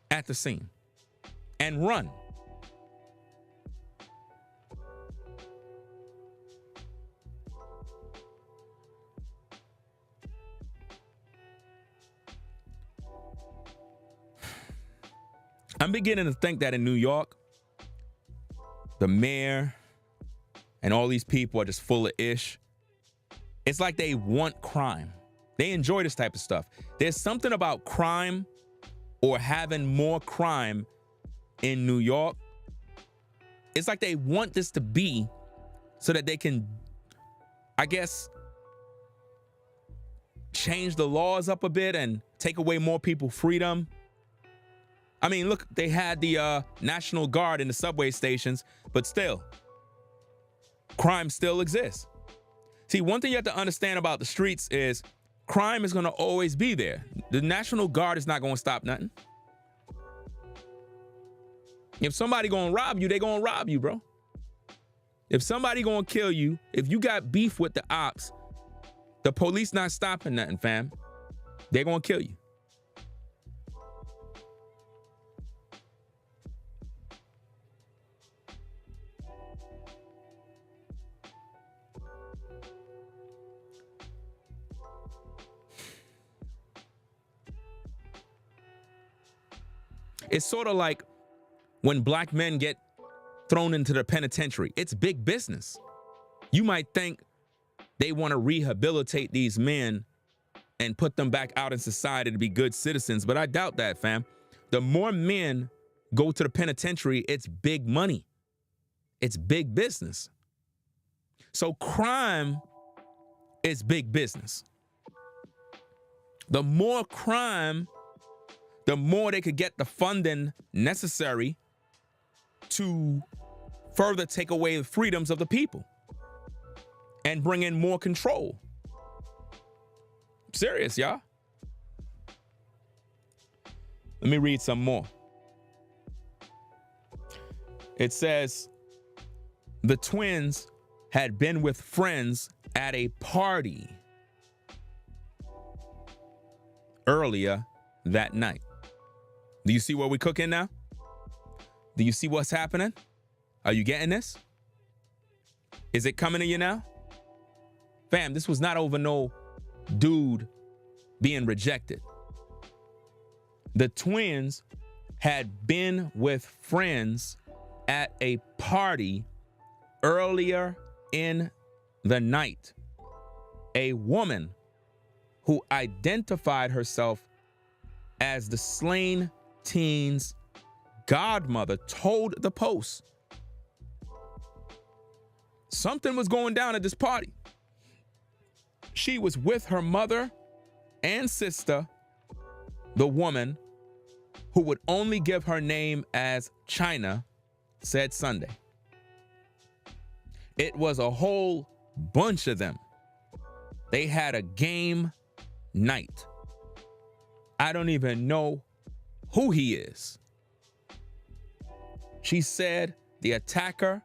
at the scene and run? I'm beginning to think that in New York, the mayor and all these people are just full of ish. It's like they want crime. They enjoy this type of stuff. There's something about crime or having more crime in New York. It's like they want this to be so that they can, I guess, change the laws up a bit and take away more people's freedom. I mean, look, they had the National Guard in the subway stations, but still, crime still exists. See, one thing you have to understand about the streets is crime is going to always be there. The National Guard is not going to stop nothing. If somebody going to rob you, they going to rob you, bro. If somebody going to kill you, if you got beef with the ops, the police not stopping nothing, fam. They're going to kill you. It's sort of like when black men get thrown into the penitentiary. It's big business. You might think they want to rehabilitate these men and put them back out in society to be good citizens, but I doubt that, fam. The more men go to the penitentiary, it's big money. It's big business. So crime is big business. The more crime, the more they could get the funding necessary to further take away the freedoms of the people and bring in more control. I'm serious, y'all. Let me read some more. It says the twins had been with friends at a party earlier that night. Do you see where we're cooking now? Do you see what's happening? Are you getting this? Is it coming to you now? Fam, this was not over no dude being rejected. The twins had been with friends at a party earlier in the night. A woman who identified herself as the slain teen's godmother told the Post something was going down at this party. She was with her mother and sister, the woman who would only give her name as China, said Sunday. It was a whole bunch of them. They had a game night. I don't even know who he is. She said the attacker,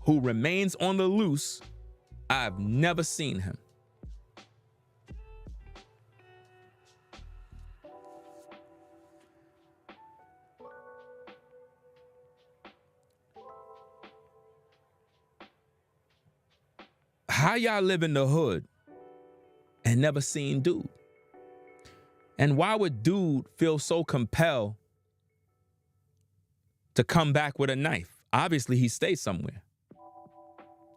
who remains on the loose, I've never seen him. How y'all live in the hood and never seen dude? And why would dude feel so compelled to come back with a knife? Obviously, he stayed somewhere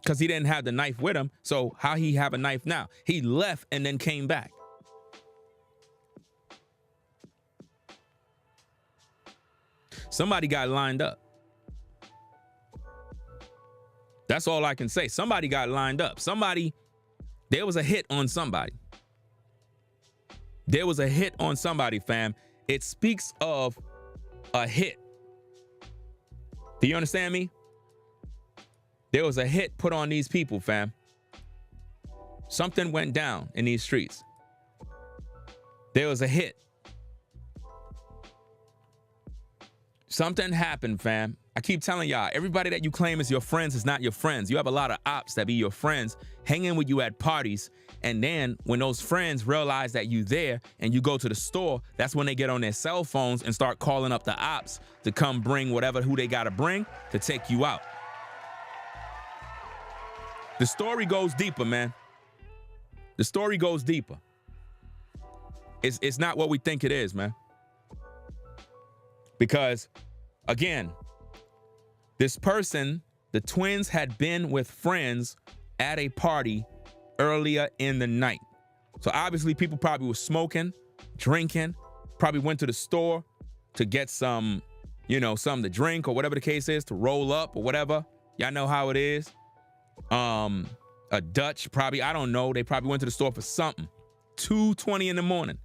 because he didn't have the knife with him. So how he have a knife now? He left and then came back. Somebody got lined up. That's all I can say. Somebody got lined up. There was a hit on somebody. There was a hit on somebody, fam. It speaks of a hit. Do you understand me? There was a hit put on these people, fam. Something went down in these streets. There was a hit. Something happened, fam. I keep telling y'all, everybody that you claim is your friends is not your friends. You have a lot of ops that be your friends hanging with you at parties. And then when those friends realize that you there and you go to the store, that's when they get on their cell phones and start calling up the ops to come bring who they got to bring to take you out. The story goes deeper, man. The story goes deeper. It's not what we think it is, man. Because, again, this person, the twins had been with friends at a party earlier in the night. So obviously people probably were smoking, drinking, probably went to the store to get some, something to drink or whatever the case is, to roll up or whatever. Y'all know how it is. A Dutch, probably, I don't know. They probably went to the store for something. 2:20 in the morning.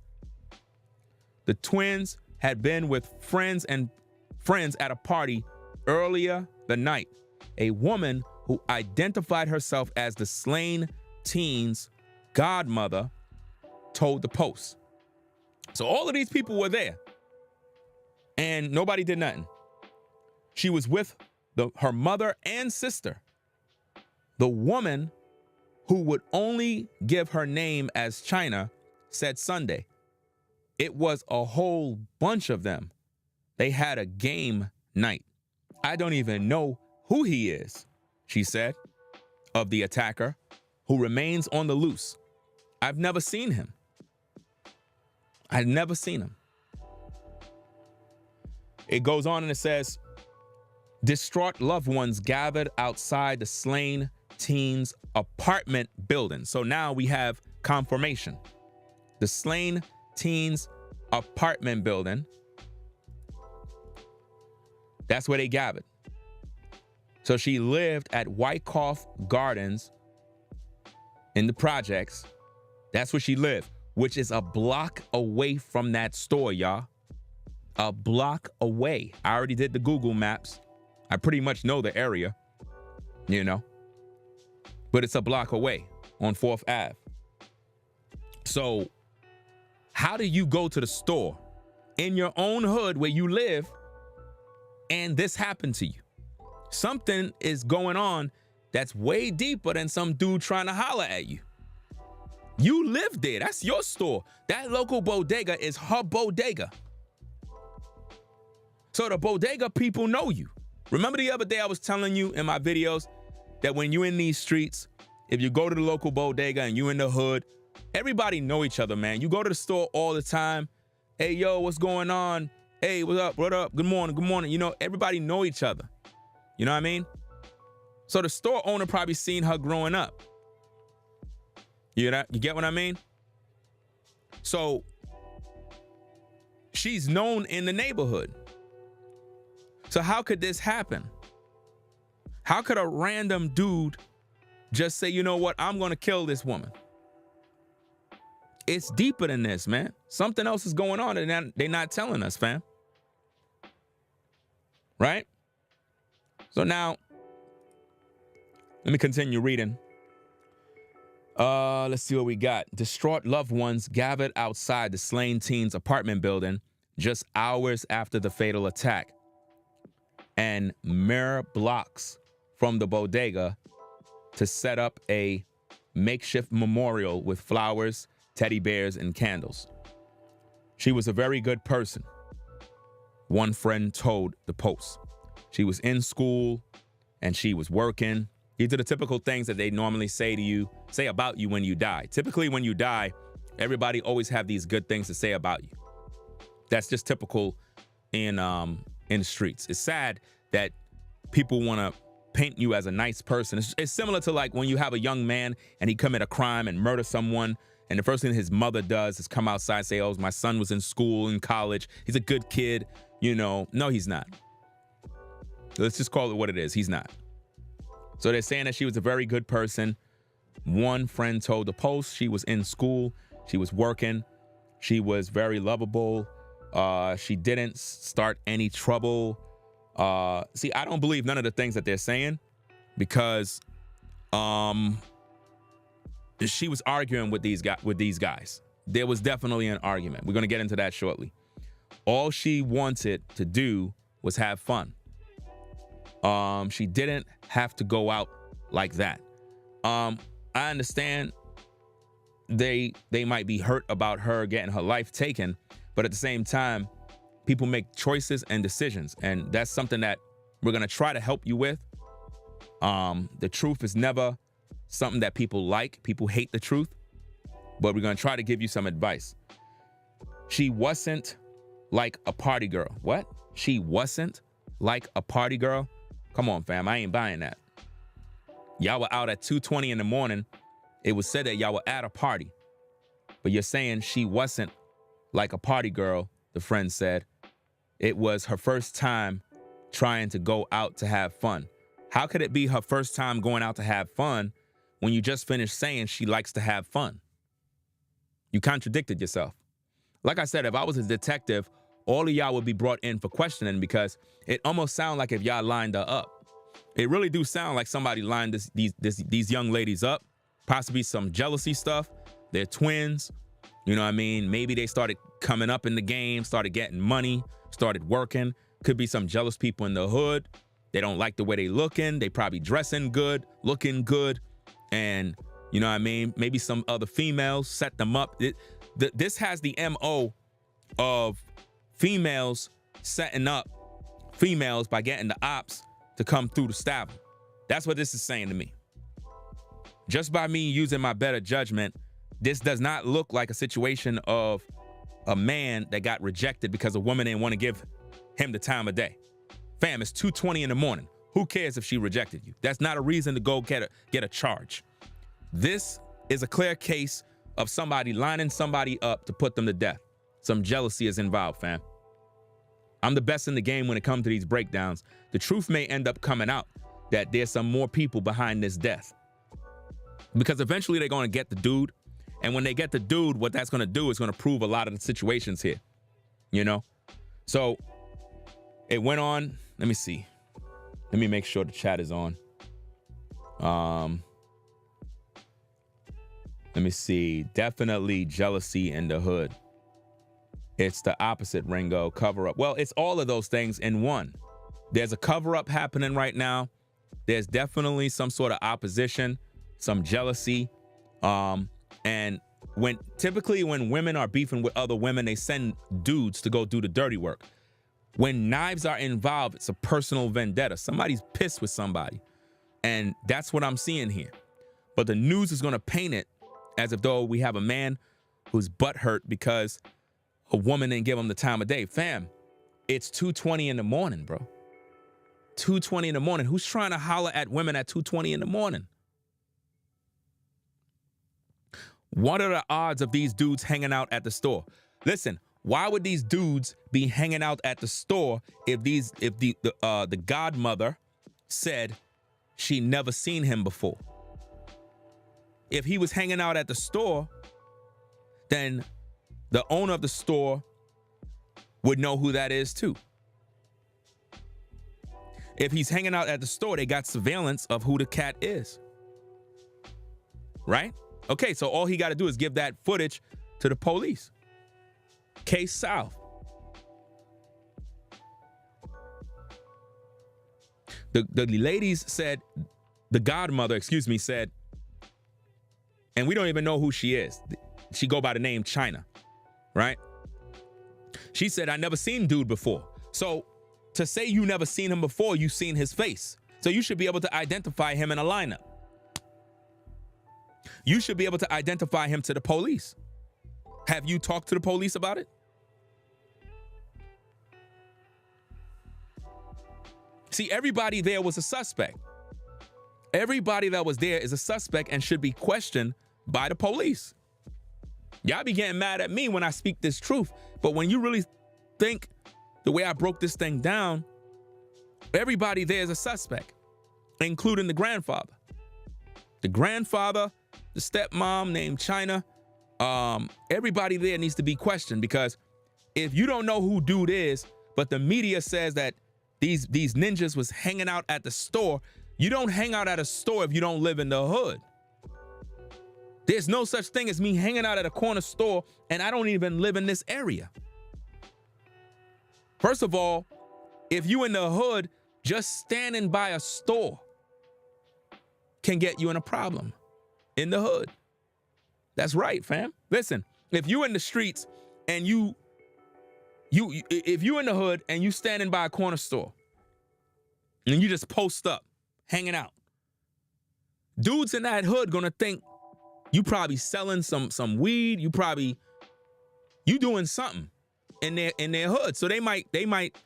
The twins had been with friends at a party earlier the night. A woman who identified herself as the slain teen's godmother told the Post. So all of these people were there and nobody did nothing. She was with her mother and sister. The woman, who would only give her name as China, said Sunday. It was a whole bunch of them. They had a game night. I don't even know who he is, she said, of the attacker, who remains on the loose. I've never seen him. I've never seen him. It goes on and it says, distraught loved ones gathered outside the slain teen's apartment building. So now we have confirmation. The slain teen's apartment building. That's where they gathered. So she lived at Wyckoff Gardens in the projects. That's where she lived, which is a block away from that store, y'all. A block away. I already did the Google Maps. I pretty much know the area, but it's a block away on 4th Ave. So how do you go to the store in your own hood where you live and this happened to you? Something is going on that's way deeper than some dude trying to holler at you. You live there. That's your store. That local bodega is her bodega. So the bodega people know you. Remember the other day I was telling you in my videos that when you're in these streets, if you go to the local bodega and you in the hood, everybody know each other, man. You go to the store all the time. Hey, yo, what's going on? Hey, what up? What up? Good morning. Good morning. Everybody know each other. You know what I mean? So the store owner probably seen her growing up. You get what I mean? So she's known in the neighborhood. So how could this happen? How could a random dude just say, you know what, I'm going to kill this woman? It's deeper than this, man. Something else is going on and they're not telling us, fam. Right? So now, let me continue reading. Let's see what we got. Distraught loved ones gathered outside the slain teen's apartment building just hours after the fatal attack, and mere blocks from the bodega to set up a makeshift memorial with flowers, teddy bears, and candles. She was a very good person, one friend told the Post. She was in school and she was working. These are the typical things that they normally say about you when you die. Typically when you die, everybody always have these good things to say about you. That's just typical in the streets. It's sad that people want to paint you as a nice person. It's similar to like when you have a young man and he commit a crime and murder someone, and the first thing his mother does is come outside and say, oh, my son was in school, in college. He's a good kid. You know, no, he's not. Let's just call it what it is. He's not. So they're saying that she was a very good person. One friend told the Post she was in school. She was working. She was very lovable. She didn't start any trouble. See, I don't believe none of the things that they're saying because she was arguing with these guys. There was definitely an argument. We're going to get into that shortly. All she wanted to do was have fun. She didn't have to go out like that. I understand they might be hurt about her getting her life taken, but at the same time, people make choices and decisions, and that's something that we're going to try to help you with. The truth is never something that people like. People hate the truth, but we're going to try to give you some advice. She wasn't like a party girl. What? She wasn't like a party girl? Come on, fam. I ain't buying that. Y'all were out at 2:20 in the morning. It was said that y'all were at a party, but you're saying she wasn't like a party girl, the friend said. It was her first time trying to go out to have fun. How could it be her first time going out to have fun when you just finished saying she likes to have fun? You contradicted yourself. Like I said, if I was a detective, all of y'all would be brought in for questioning because it almost sounds like if y'all lined her up. It really do sound like somebody lined these young ladies up, possibly some jealousy stuff. They're twins. You know what I mean? Maybe they started coming up in the game, started getting money, started working. Could be some jealous people in the hood. They don't like the way they looking. They probably dressing good, looking good. And you know what I mean? Maybe some other females set them up. This has the MO of females setting up females by getting the ops to come through to stab them. That's what this is saying to me. Just by me using my better judgment, this does not look like a situation of a man that got rejected because a woman didn't want to give him the time of day. Fam, it's 2:20 in the morning. Who cares if she rejected you? That's not a reason to go get a charge. This is a clear case of somebody lining somebody up to put them to death. Some jealousy is involved, fam. I'm the best in the game when it comes to these breakdowns. The truth may end up coming out that there's some more people behind this death. Because eventually they're going to get the dude. And when they get the dude, what that's going to do is going to prove a lot of the situations here. You know? So it went on. Let me see. Let me make sure the chat is on. Let me see. Definitely jealousy in the hood. It's the opposite, Ringo. Cover up. Well, it's all of those things in one. There's a cover up happening right now. There's definitely some sort of opposition, some jealousy. And typically when women are beefing with other women, they send dudes to go do the dirty work. When knives are involved, it's a personal vendetta. Somebody's pissed with somebody. And that's what I'm seeing here. But the news is going to paint it as if though we have a man who's butthurt because a woman didn't give him the time of day. Fam, it's 2:20 in the morning, bro. 2:20 in the morning. Who's trying to holler at women at 2:20 in the morning? What are the odds of these dudes hanging out at the store? Listen, why would these dudes be hanging out at the store if the godmother said she never seen him before? If he was hanging out at the store, then the owner of the store would know who that is too. If he's hanging out at the store, they got surveillance of who the cat is. Right? Okay, so all he got to do is give that footage to the police. Case solved. The ladies said, the godmother, said, and we don't even know who she is. She go by the name China, right? She said, I never seen dude before. So to say you never seen him before, you seen his face. So you should be able to identify him in a lineup. You should be able to identify him to the police. Have you talked to the police about it? See, everybody there was a suspect. Everybody that was there is a suspect and should be questioned by the police. Y'all be getting mad at me when I speak this truth, but when you really think the way I broke this thing down, everybody there is a suspect, including the grandfather. The grandfather, the stepmom named China, everybody there needs to be questioned, because if you don't know who dude is, but the media says that these ninjas was hanging out at the store, you don't hang out at a store if you don't live in the hood. There's no such thing as me hanging out at a corner store and I don't even live in this area. First of all, if you in the hood, just standing by a store can get you in a problem in the hood. That's right, fam. Listen, if you in the streets and if you in the hood and you standing by a corner store and you just post up, hanging out, dudes in that hood gonna think you probably selling some weed, you doing something in their hood. So they might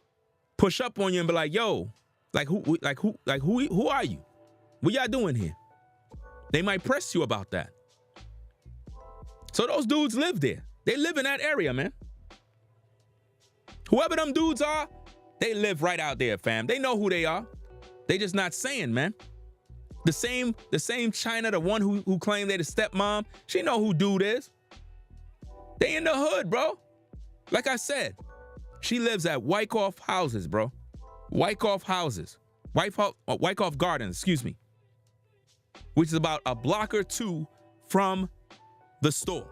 push up on you and be like, yo, who are you? What y'all doing here? They might press you about that. So those dudes live there. They live in that area, man. Whoever them dudes are, they live right out there, fam. They know who they are. They just not saying, man. The same China, the one who claimed they the stepmom, she know who dude is. They in the hood, bro. Like I said, she lives at Wyckoff Houses, bro. Wyckoff Houses. Wyckoff Gardens, excuse me. Which is about a block or two from the store.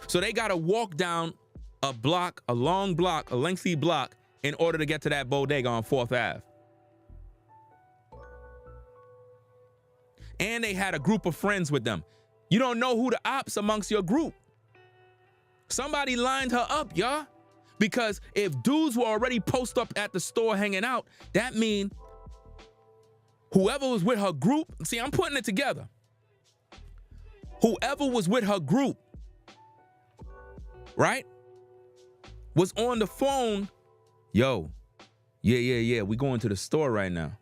So they gotta walk down a block, a long block, a lengthy block in order to get to that bodega on 4th Ave. And they had a group of friends with them. You don't know who the ops amongst your group. Somebody lined her up, y'all. Because if dudes were already posted up at the store hanging out, that means whoever was with her group, see, I'm putting it together. Whoever was with her group, right, was on the phone. Yo, yeah, we going to the store right now.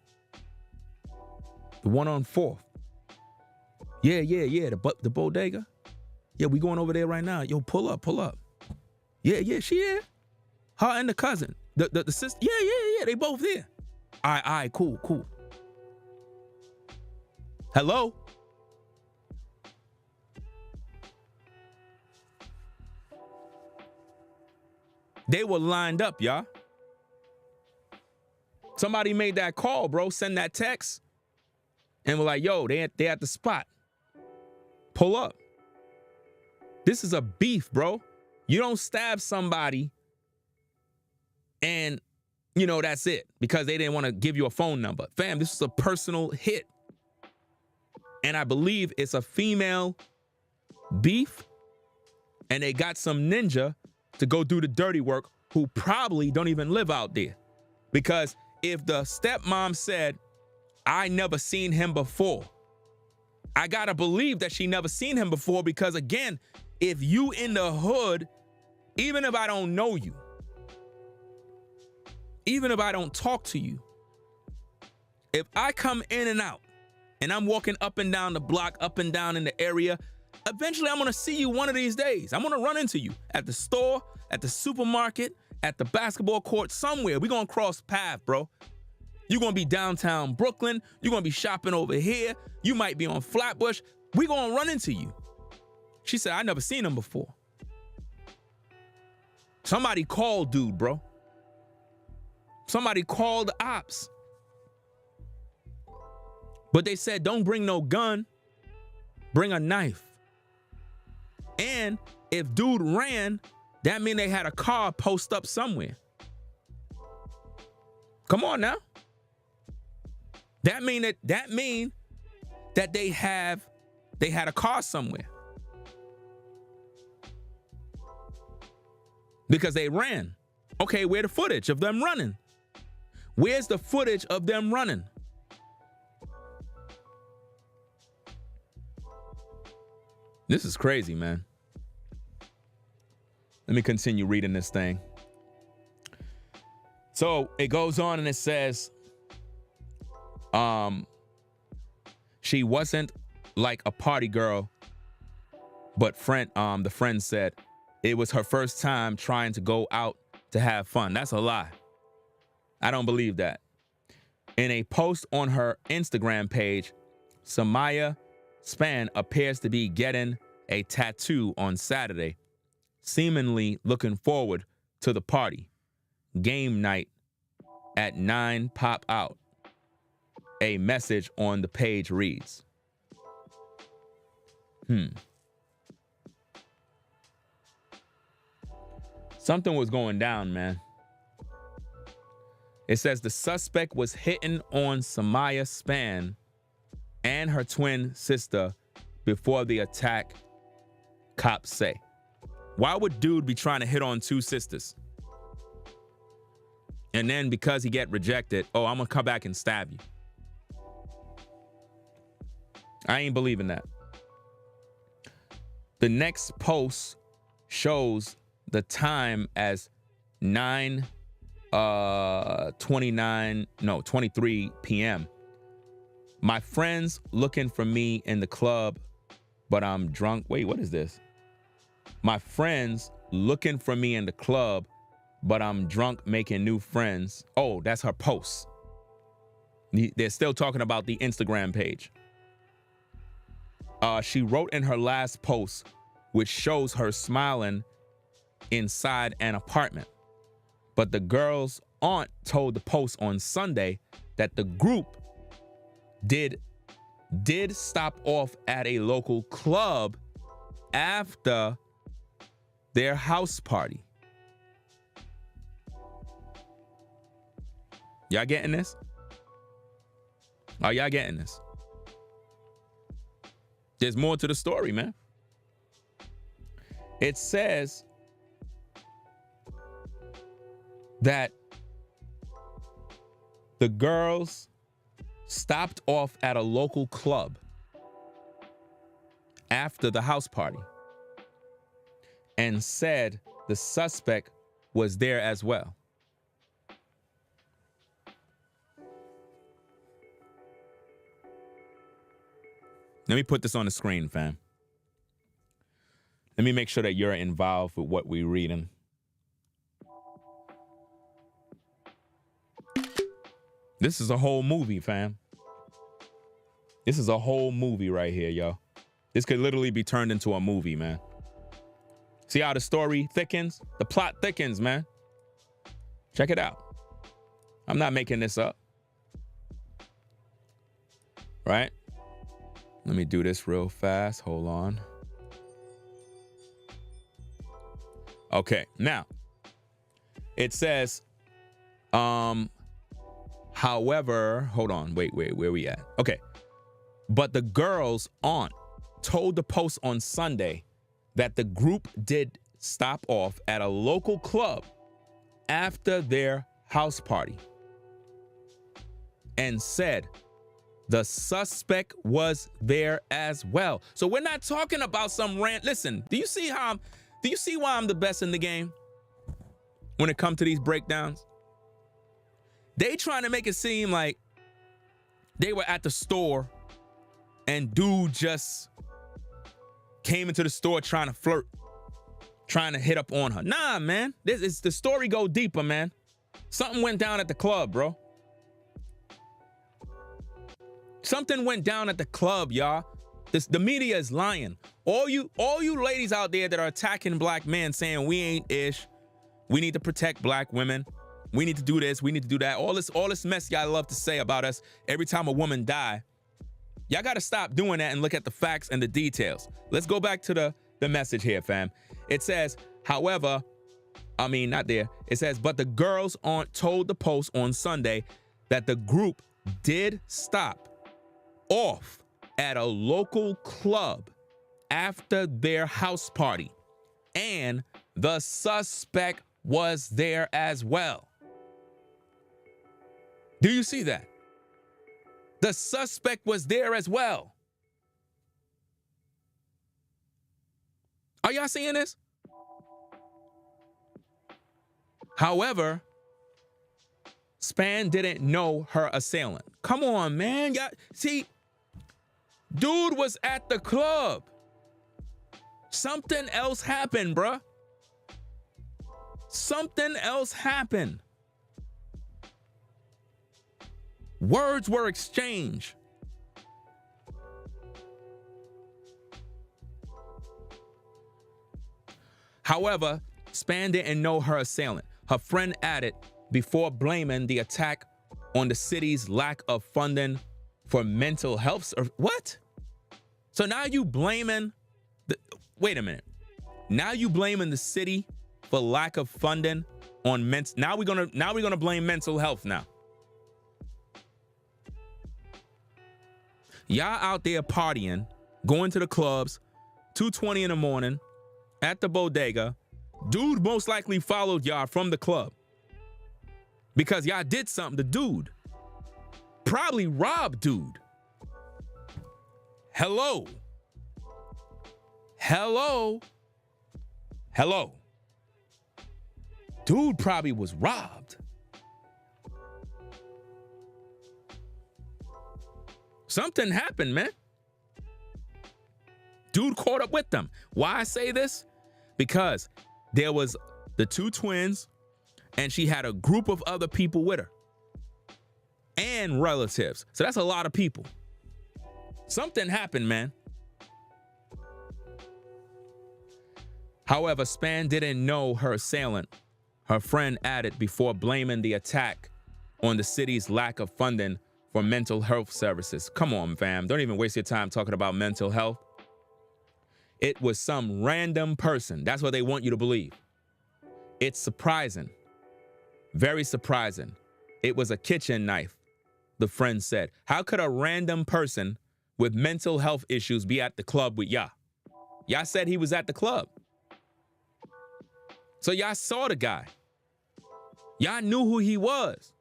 The one on 4th. Yeah, the bodega. Yeah, we going over there right now. Yo, pull up. Yeah, she here. Her and the cousin. The sister. Yeah, they both there. All right, cool. Hello? They were lined up, y'all. Somebody made that call, bro. Send that text. And we're like, yo, they at the spot. Pull up. This is a beef, bro. You don't stab somebody and, that's it because they didn't want to give you a phone number. Fam, this is a personal hit. And I believe it's a female beef. And they got some ninja to go do the dirty work who probably don't even live out there. Because if the stepmom said, I never seen him before, I gotta believe that she never seen him before, because again, if you in the hood, even if I don't know you, even if I don't talk to you, if I come in and out and I'm walking up and down the block, up and down in the area, eventually I'm gonna see you one of these days. I'm gonna run into you at the store, at the supermarket, at the basketball court, somewhere. We're gonna cross paths, bro. You're gonna be downtown Brooklyn. You're gonna be shopping over here. You might be on Flatbush. We're gonna run into you. She said, I never seen him before. Somebody called dude, bro. Somebody called the ops. But they said, don't bring no gun. Bring a knife. And if dude ran, that mean they had a car post up somewhere. Come on now. That mean that they had a car somewhere. Because they ran. Okay, where's the footage of them running? Where's the footage of them running? This is crazy, man. Let me continue reading this thing. So it goes on and it says, she wasn't like a party girl, but the friend said it was her first time trying to go out to have fun. That's a lie. I don't believe that. In a post on her Instagram page, Samaya Span appears to be getting a tattoo on Saturday, seemingly looking forward to the party. Game night at 9 pop out. A message on the page reads, Something was going down, man. It says the suspect was hitting on Samaya Span and her twin sister before the attack, cops say. Why would dude be trying to hit on two sisters? And then because he get rejected, oh, I'm gonna come back and stab you. I ain't believing that. The next post shows the time as 23 p.m. My friends looking for me in the club, but I'm drunk. Wait, what is this? My friends looking for me in the club, but I'm drunk making new friends. Oh, that's her post. They're still talking about the Instagram page. She wrote in her last post, which shows her smiling inside an apartment. But the girl's aunt told the Post on Sunday that the group did stop off at a local club after their house party. Y'all getting this? Are y'all getting this? There's more to the story, man. It says that the girls stopped off at a local club after the house party and said the suspect was there as well. Let me put this on the screen, fam. Let me make sure that you're involved with what we're reading. This is a whole movie, fam. This is a whole movie right here, yo. This could literally be turned into a movie, man. See how the story thickens? The plot thickens, man. Check it out. I'm not making this up. Right? Let me do this real fast. Hold on. Okay, now it says, however, hold on, wait, where we at? Okay, but the girl's aunt told the Post on Sunday that the group did stop off at a local club after their house party and said the suspect was there as well. So we're not talking about some rant. Listen, do you see why I'm the best in the game when it comes to these breakdowns? They trying to make it seem like they were at the store and dude just came into the store trying to flirt, trying to hit up on her. Nah, man, the story go deeper, man. Something went down at the club, bro. Something went down at the club, y'all. The media is lying. All you ladies out there that are attacking black men saying we ain't ish, we need to protect black women, we need to do this, we need to do that. All this mess y'all love to say about us every time a woman die. Y'all gotta stop doing that and look at the facts and the details. Let's go back to the message here, fam. It says, however, it says, but the girl's aunt told the Post on Sunday that the group did stop off at a local club after their house party, and the suspect was there as well. Do you see that? The suspect was there as well. Are y'all seeing this? However, Span didn't know her assailant. Come on, man. Y'all, see, dude was at the club. Something else happened, bruh. Something else happened. Words were exchanged. However, Span didn't know her assailant. Her friend added before blaming the attack on the city's lack of funding for mental health. What? So now you blaming wait a minute. Now you blaming the city for lack of funding on now we're gonna blame mental health now. Y'all out there partying, going to the clubs, 2:20 in the morning, at the bodega. Dude most likely followed y'all from the club because y'all did something to dude. Probably robbed dude. Hello. Dude probably was robbed. Something happened, man. Dude caught up with them. Why I say this? Because there was the two twins and she had a group of other people with her and relatives. So that's a lot of people. Something happened, man. However, Span didn't know her assailant. Her friend added before blaming the attack on the city's lack of funding for mental health services. Come on, fam. Don't even waste your time talking about mental health. It was some random person. That's what they want you to believe. It's surprising. Very surprising. It was a kitchen knife, the friend said. How could a random person with mental health issues be at the club with y'all? Y'all said he was at the club. So y'all saw the guy. Y'all knew who he was.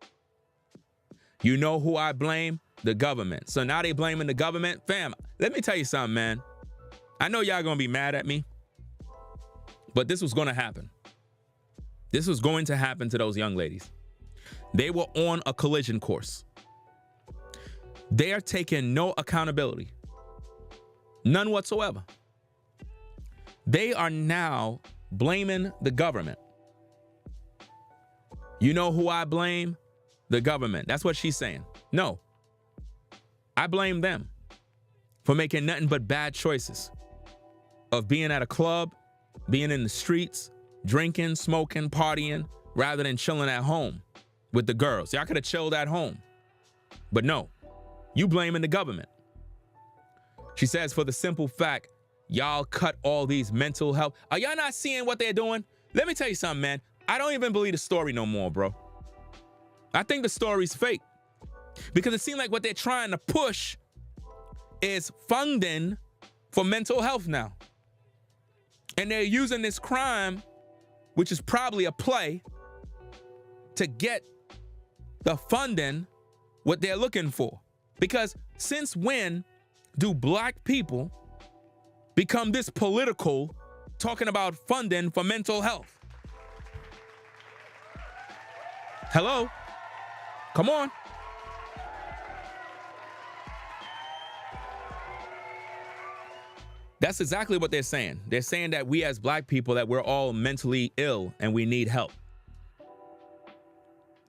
You know who I blame? The government. So now they blaming the government? Fam, let me tell you something, man. I know y'all gonna be mad at me, but this was gonna happen. This was going to happen to those young ladies. They were on a collision course. They are taking no accountability. None whatsoever. They are now blaming the government. You know who I blame? The government. That's what she's saying. No. I blame them for making nothing but bad choices of being at a club, being in the streets, drinking, smoking, partying, rather than chilling at home with the girls. Y'all could have chilled at home. But no, you blaming the government. She says, for the simple fact, y'all cut all these mental health. Are y'all not seeing what they're doing? Let me tell you something, man. I don't even believe the story no more, bro. I think the story's fake because it seems like what they're trying to push is funding for mental health now. And they're using this crime, which is probably a play, to get the funding what they're looking for. Because since when do black people become this political talking about funding for mental health? Hello? Come on. That's exactly what they're saying. They're saying that we as black people, that we're all mentally ill and we need help.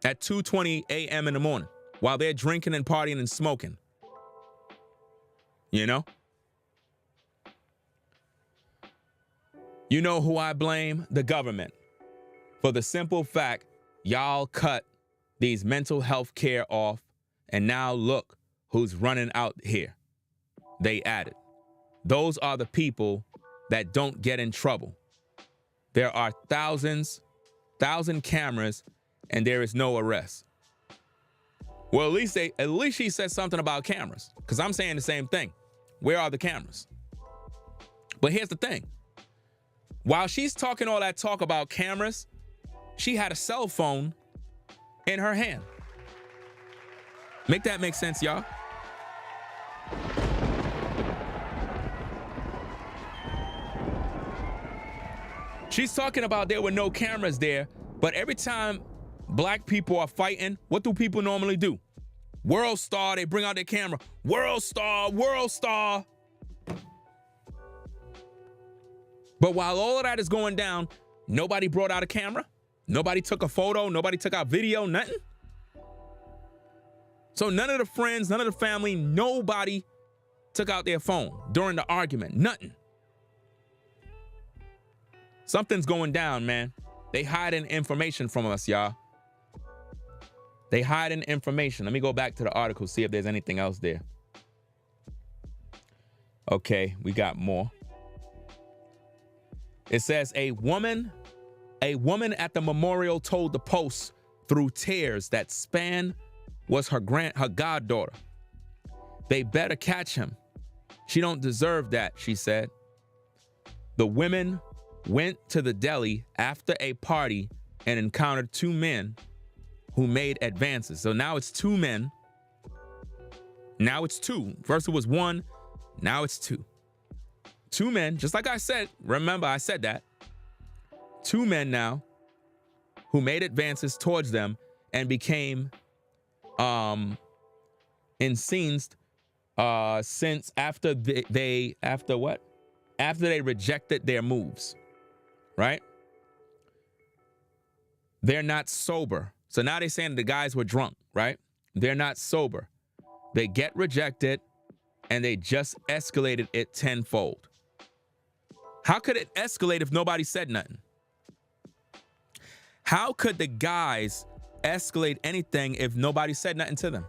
At 2:20 a.m. in the morning, while they're drinking and partying and smoking. You know? You know who I blame? The government. For the simple fact, y'all cut these mental health care off, and now look who's running out here. They added. Those are the people that don't get in trouble. There are thousand cameras, and there is no arrest. Well, at least she said something about cameras, because I'm saying the same thing. Where are the cameras? But here's the thing. While she's talking all that talk about cameras, she had a cell phone in her hand. Make that make sense, y'all? She's talking about there were no cameras there, but every time black people are fighting, what do people normally do? World Star, they bring out their camera. World Star, World Star. But while all of that is going down, nobody brought out a camera. Nobody took a photo. Nobody took out video, nothing. So none of the friends, none of the family, nobody took out their phone during the argument, nothing. Something's going down, man. They hiding information from us, y'all. They hiding information. Let me go back to the article, see if there's anything else there. Okay, we got more. It says a woman at the memorial told the Post through tears that Span was her goddaughter. They better catch him. She don't deserve that, she said. The women went to the deli after a party and encountered two men who made advances. So now it's two men. Now it's two. First it was one, now it's two. Two men, just like I said, remember I said that. Two men now who made advances towards them and became incensed since after they rejected their moves, right? They're not sober. So now they're saying the guys were drunk, right? They're not sober. They get rejected and they just escalated it tenfold. How could it escalate if nobody said nothing? How could the guys escalate anything if nobody said nothing to them?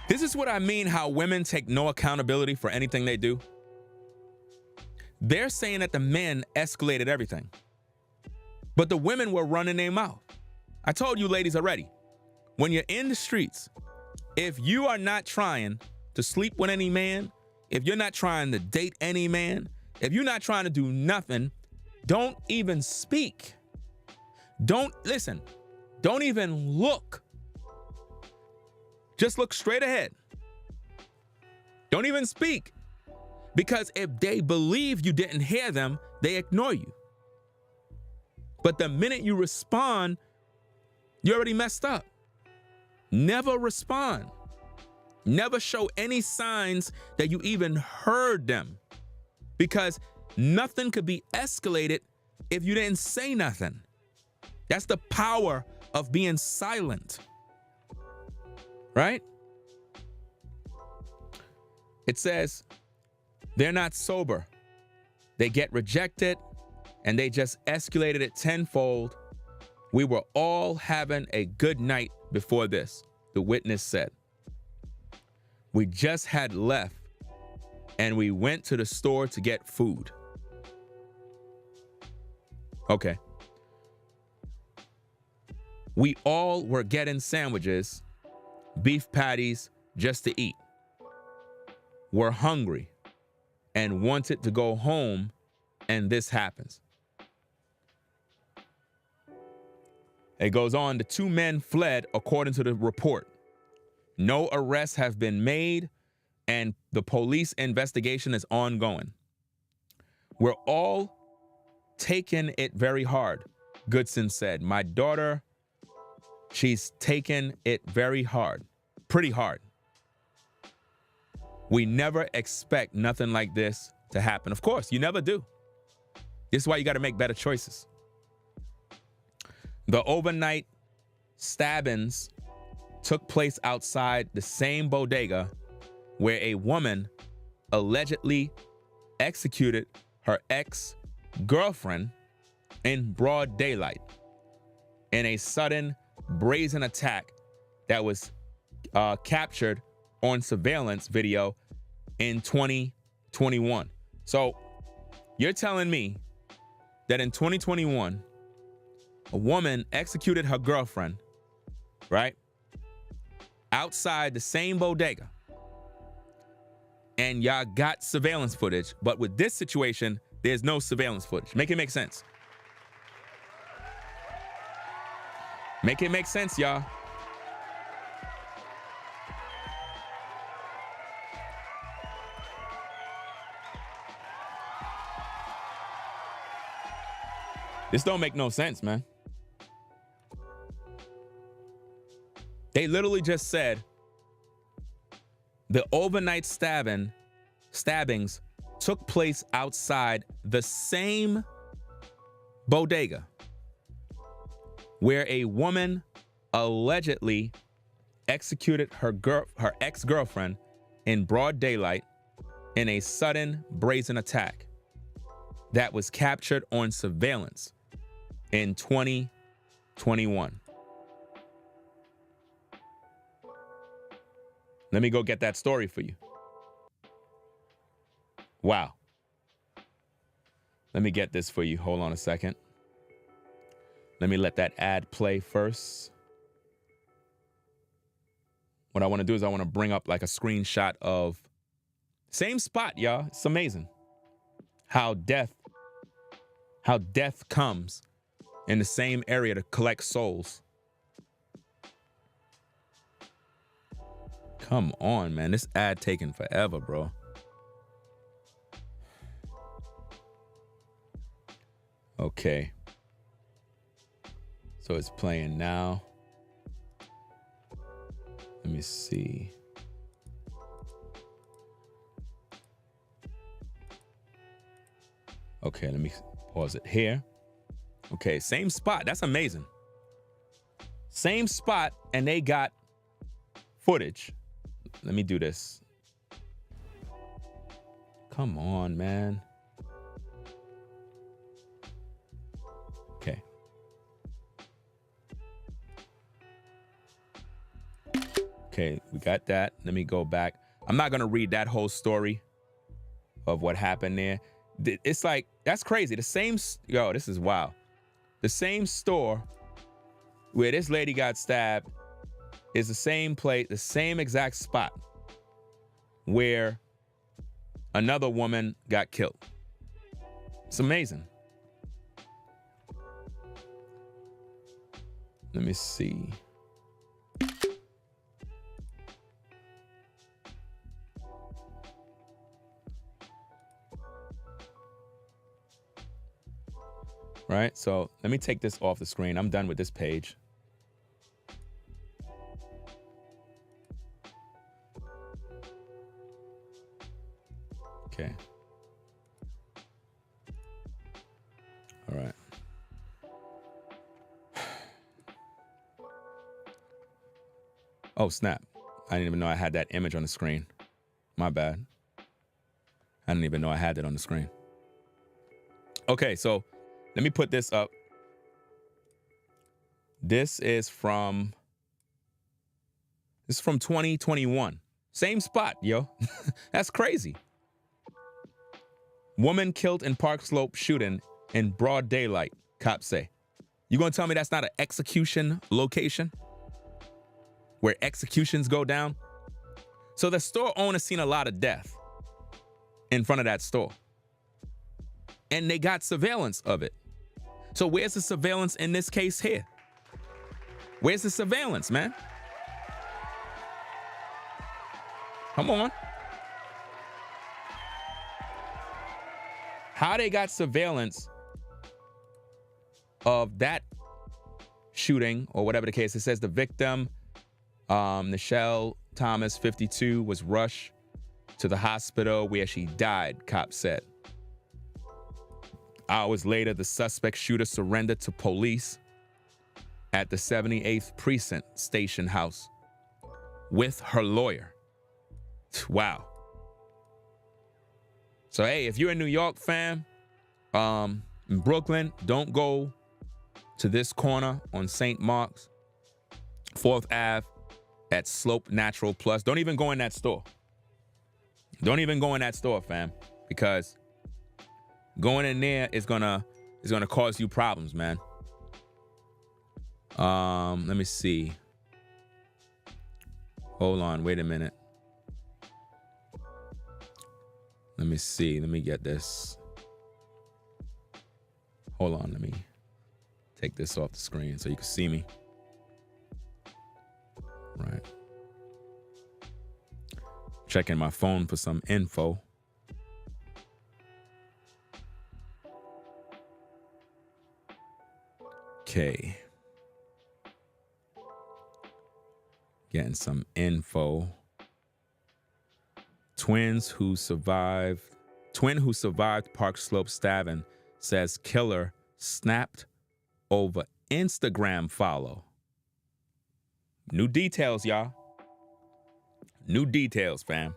This is what I mean, how women take no accountability for anything they do. They're saying that the men escalated everything, but the women were running their mouth. I told you ladies already, when you're in the streets, if you are not trying to sleep with any man, if you're not trying to date any man, if you're not trying to do nothing, don't even speak. Don't listen. Don't even look. Just look straight ahead. Don't even speak. Because if they believe you didn't hear them, they ignore you. But the minute you respond, you already messed up. Never respond. Never show any signs that you even heard them. Because nothing could be escalated if you didn't say nothing. That's the power of being silent. Right? It says, they're not sober. They get rejected and they just escalated it tenfold. We were all having a good night before this, the witness said. We just had left and we went to the store to get food. Okay. We all were getting sandwiches, beef patties just to eat. We're hungry and wanted to go home, and this happens. It goes on, the two men fled according to the report. No arrests have been made, and the police investigation is ongoing. We're all taking it very hard, Goodson said. My daughter, she's taken it very hard, pretty hard. We never expect nothing like this to happen. Of course, you never do. This is why you got to make better choices. The overnight stabbings took place outside the same bodega where a woman allegedly executed her ex-girlfriend in broad daylight in a sudden brazen attack that was captured on surveillance video in 2021. So you're telling me that in 2021, a woman executed her girlfriend, right? Outside the same bodega. And y'all got surveillance footage, but with this situation, there's no surveillance footage. Make it make sense. Make it make sense, y'all. This don't make no sense, man. They literally just said the overnight stabbings took place outside the same bodega where a woman allegedly executed her ex-girlfriend in broad daylight in a sudden brazen attack that was captured on surveillance in 2021. Let me go get that story for you. Wow. Let me get this for you. Hold on a second. Let me let that ad play first. What I want to do is I want to bring up like a screenshot of same spot, y'all. It's amazing how death comes in the same area to collect souls. Come on, man. This ad taking forever, bro. Okay. So it's playing now. Let me see. Okay, let me pause it here. Okay, same spot. That's amazing. Same spot, and they got footage. Let me do this. Come on, man. Okay. Okay, we got that. Let me go back. I'm not going to read that whole story of what happened there. It's like, that's crazy. The same, yo, this is wild. The same store where this lady got stabbed is the same place, the same exact spot where another woman got killed. It's amazing. Let me see. Right, so let me take this off the screen. I'm done with this page. Okay. All right. Oh, snap. I didn't even know I had that image on the screen. My bad. I didn't even know I had that on the screen. Okay, so let me put this up. This is from 2021. Same spot, yo. That's crazy. Woman killed in Park Slope shooting in broad daylight, cops say. You gonna tell me that's not an execution location? Where executions go down? So the store owner seen a lot of death in front of that store. And they got surveillance of it. So where's the surveillance in this case here? Where's the surveillance, man? Come on. How they got surveillance of that shooting or whatever the case. It says the victim, Nichelle Thomas, 52, was rushed to the hospital where she died, cops said. Hours later, the suspect shooter surrendered to police at the 78th Precinct Station House with her lawyer. Wow. So, hey, if you're in New York, fam, in Brooklyn, don't go to this corner on St. Mark's, 4th Ave at Slope Natural Plus. Don't even go in that store. Don't even go in that store, fam, because going in there is gonna cause you problems, man. Let me see. Hold on, wait a minute. Let me see. Let me get this. Hold on, let me take this off the screen so you can see me. Right. Checking my phone for some info. Okay. Getting some info. Twin who survived Park Slope stabbing says killer snapped over Instagram follow. New details, y'all. New details, fam.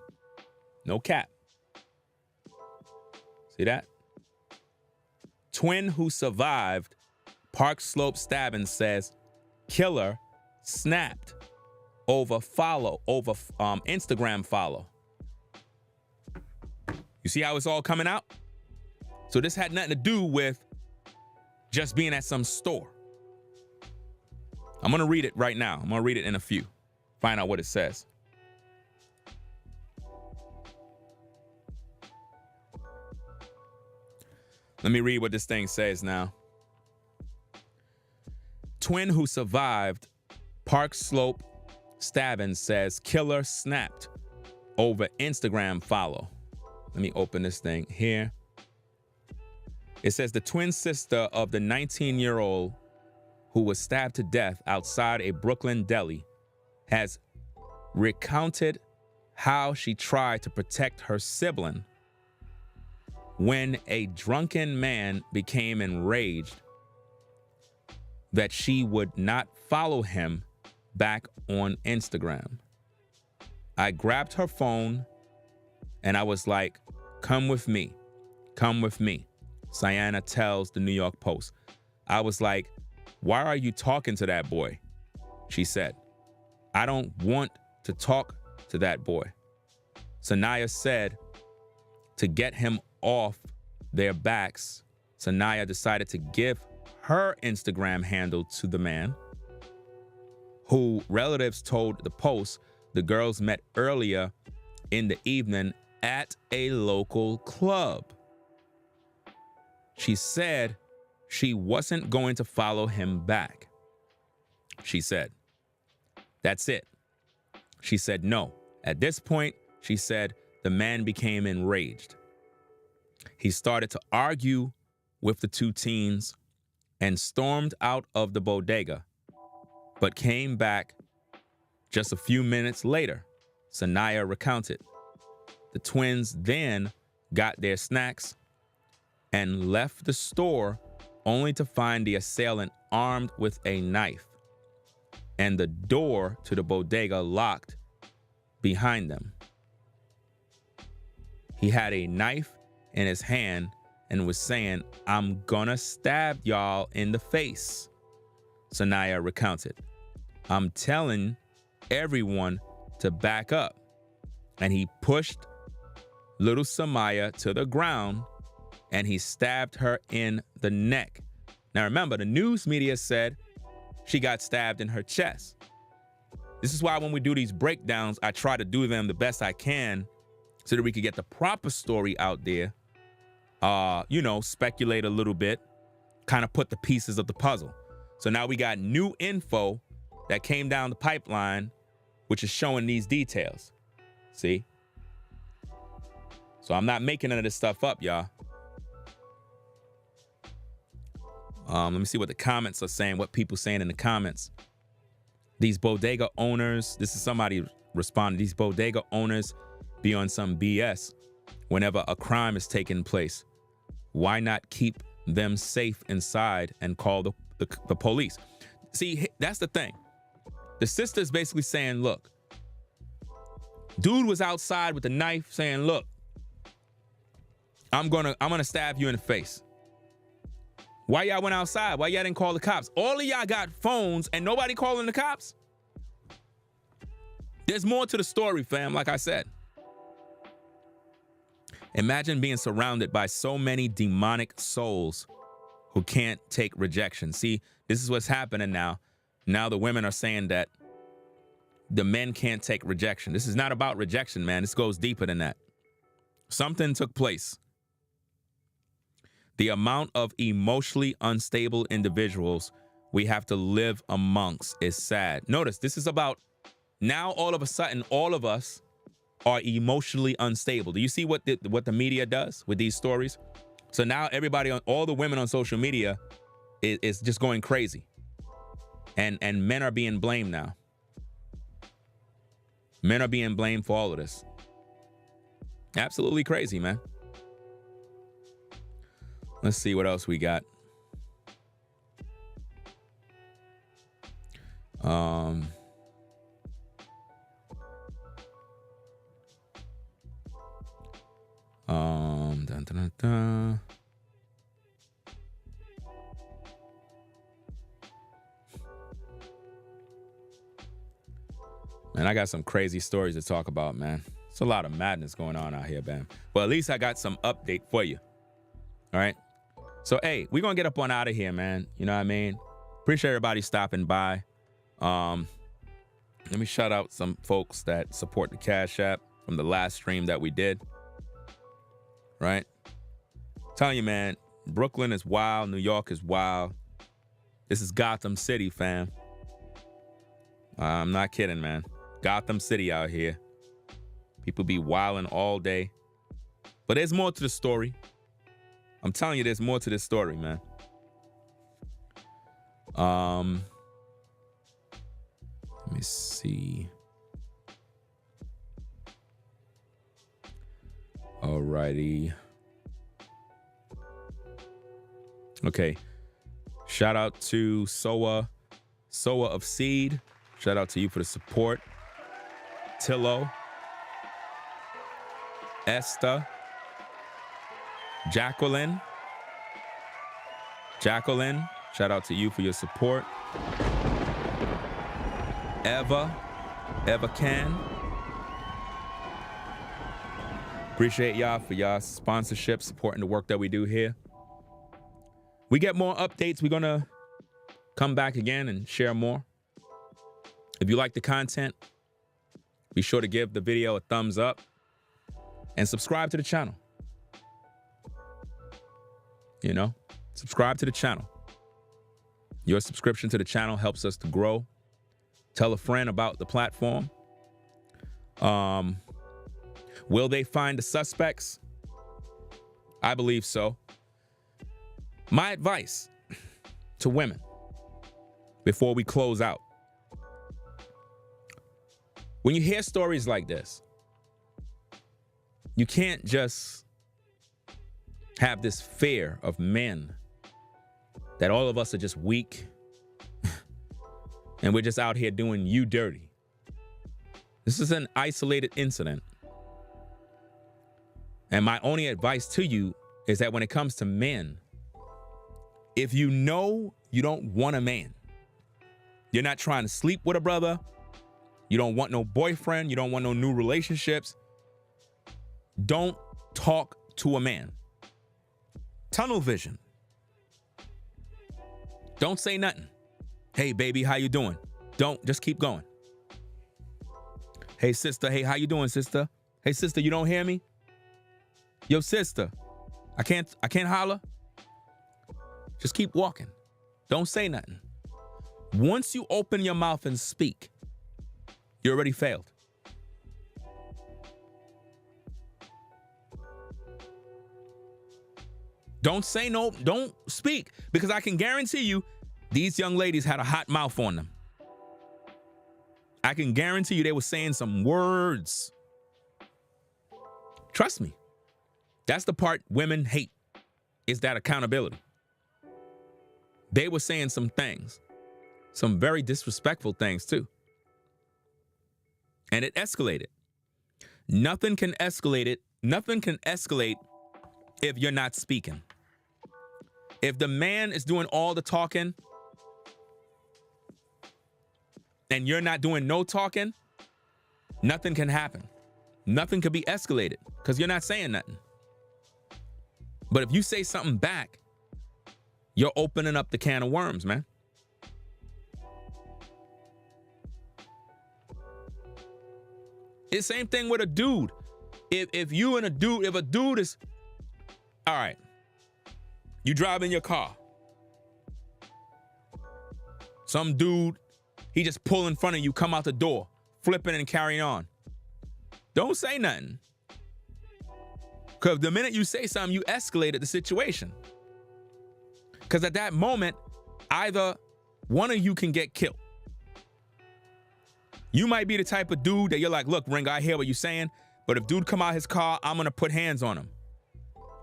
No cap. See that? Twin who survived Park Slope stabbing says killer snapped over Instagram follow. You see how it's all coming out? So this had nothing to do with just being at some store. I'm going to read it right now. I'm going to read it in a few. Find out what it says. Let me read what this thing says now. Twin who survived Park Slope stabbing says killer snapped over Instagram follow. Let me open this thing here. It says the twin sister of the 19-year-old who was stabbed to death outside a Brooklyn deli has recounted how she tried to protect her sibling when a drunken man became enraged that she would not follow him back on Instagram. I grabbed her phone and I was like, come with me, Sienna tells the New York Post. I was like, why are you talking to that boy? She said, I don't want to talk to that boy. Sanaya said to get him off their backs, Sanaya decided to give her Instagram handle to the man, who relatives told the Post the girls met earlier in the evening at a local club. She said she wasn't going to follow him back. She said, that's it. She said no. At this point, she said the man became enraged. He started to argue with the two teens and stormed out of the bodega, but came back just a few minutes later, Sanaya recounted. The twins then got their snacks and left the store only to find the assailant armed with a knife and the door to the bodega locked behind them. He had a knife in his hand and was saying, I'm gonna stab y'all in the face, Sanaya recounted. I'm telling everyone to back up. And he pushed little Samaya to the ground and he stabbed her in the neck. Now remember, the news media said she got stabbed in her chest. This is why when we do these breakdowns, I try to do them the best I can so that we could get the proper story out there. Speculate a little bit, kind of put the pieces of the puzzle. So now we got new info that came down the pipeline, which is showing these details. See? So I'm not making none of this stuff up, y'all. Let me see what the comments are saying, what people saying in the comments. These bodega owners, this is somebody responding, these bodega owners be on some BS whenever a crime is taking place. Why not keep them safe inside and call the police? See, that's the thing. The sister's basically saying, look, dude was outside with a knife saying, look, I'm gonna stab you in the face. Why y'all went outside? Why y'all didn't call the cops? All of y'all got phones and nobody calling the cops? There's more to the story, fam, like I said. Imagine being surrounded by so many demonic souls who can't take rejection. See, this is what's happening now. Now the women are saying that the men can't take rejection. This is not about rejection, man. This goes deeper than that. Something took place. The amount of emotionally unstable individuals we have to live amongst is sad. Notice, this is about now all of a sudden, all of us are emotionally unstable. Do you see what the media does with these stories? So now everybody, all the women on social media is just going crazy. And men are being blamed now. Men are being blamed for all of this. Absolutely crazy, man. Let's see what else we got. Dun, dun, dun. Man, I got some crazy stories to talk about, man. It's a lot of madness going on out here, man. Well, at least I got some update for you. All right. So, hey, we're going to get up on out of here, man. You know what I mean? Appreciate everybody stopping by. Let me shout out some folks that support the Cash App from the last stream that we did. Right? Telling you, man, Brooklyn is wild. New York is wild. This is Gotham City, fam. I'm not kidding, man. Gotham City out here. People be wilding all day. But there's more to the story. I'm telling you, there's more to this story, man. Let me see. Alrighty. Okay. Shout out to Soa of Seed. Shout out to you for the support. Tillo. Esther. Jacqueline. Shout out to you for your support. Eva Can. Appreciate y'all for y'all sponsorship, supporting the work that we do here. We get more updates. We're going to come back again and share more. If you like the content, be sure to give the video a thumbs up and subscribe to the channel. You know, subscribe to the channel. Your subscription to the channel helps us to grow. Tell a friend about the platform. Will they find the suspects? I believe so. My advice to women before we close out. When you hear stories like this, you can't just have this fear of men that all of us are just weak and we're just out here doing you dirty. This is an isolated incident. And my only advice to you is that when it comes to men, if you know you don't want a man, you're not trying to sleep with a brother, you don't want no boyfriend, you don't want no new relationships, don't talk to a man. Tunnel vision. Don't say nothing. Hey, baby, how you doing? Don't, just keep going. Hey, sister, hey, how you doing, sister? Hey, sister, you don't hear me? Yo, sister, I can't holler. Just keep walking. Don't say nothing. Once you open your mouth and speak, you already failed. Don't say no, don't speak, because I can guarantee you these young ladies had a hot mouth on them. I can guarantee you they were saying some words. Trust me. That's the part women hate, is that accountability. They were saying some things, some very disrespectful things too. And it escalated. Nothing can escalate it. Nothing can escalate if you're not speaking. If the man is doing all the talking and you're not doing no talking, nothing can happen. Nothing can be escalated because you're not saying nothing. But if you say something back, you're opening up the can of worms, man. It's the same thing with a dude. If a dude is, all right, you drive in your car. Some dude, he just pull in front of you, come out the door, flipping and carrying on. Don't say nothing. Because the minute you say something, you escalated the situation. Because at that moment, either one of you can get killed. You might be the type of dude that you're like, look, Ringo, I hear what you're saying, but if dude come out his car, I'm going to put hands on him.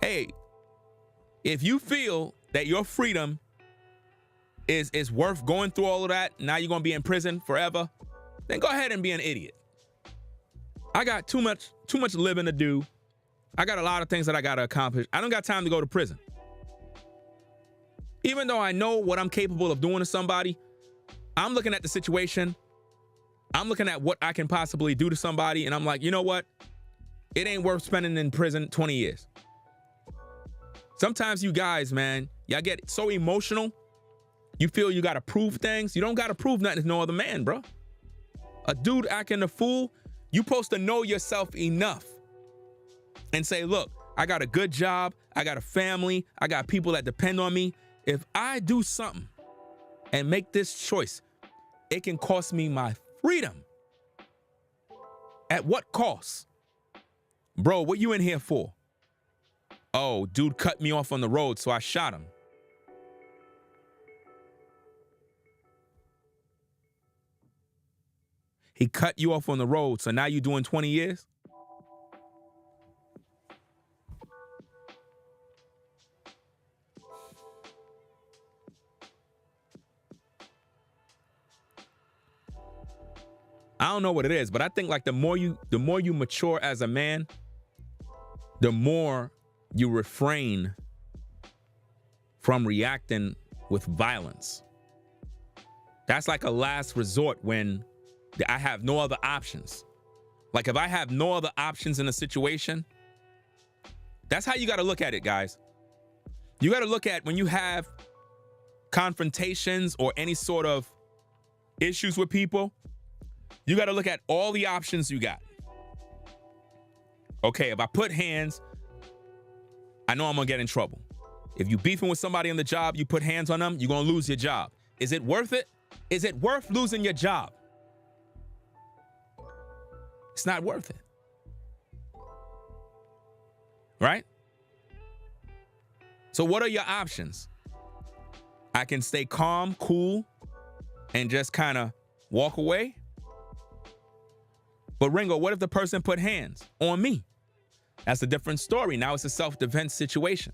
Hey, if you feel that your freedom is worth going through all of that, now you're going to be in prison forever, then go ahead and be an idiot. I got too much living to do. I got a lot of things that I got to accomplish. I don't got time to go to prison. Even though I know what I'm capable of doing to somebody, I'm looking at the situation. I'm looking at what I can possibly do to somebody, and I'm like, you know what? It ain't worth spending in prison 20 years. Sometimes you guys, man, y'all get so emotional. You feel you got to prove things. You don't got to prove nothing to no other man, bro. A dude acting a fool, you supposed to know yourself enough and say, look, I got a good job. I got a family. I got people that depend on me. If I do something and make this choice, it can cost me my freedom. At what cost? Bro, what you in here for? Oh, dude cut me off on the road, so I shot him. He cut you off on the road, so now you're doing 20 years? I don't know what it is, but I think like the more you mature as a man, the more you refrain from reacting with violence. That's like a last resort when I have no other options. Like if I have no other options in a situation, that's how you got to look at it, guys. You got to look at when you have confrontations or any sort of issues with people, you got to look at all the options you got. Okay, if I put hands, I know I'm going to get in trouble. If you beefing with somebody on the job, you put hands on them, you're going to lose your job. Is it worth it? Is it worth losing your job? It's not worth it. Right? So what are your options? I can stay calm, cool, and just kind of walk away. But Ringo, what if the person put hands on me? That's a different story. Now it's a self-defense situation.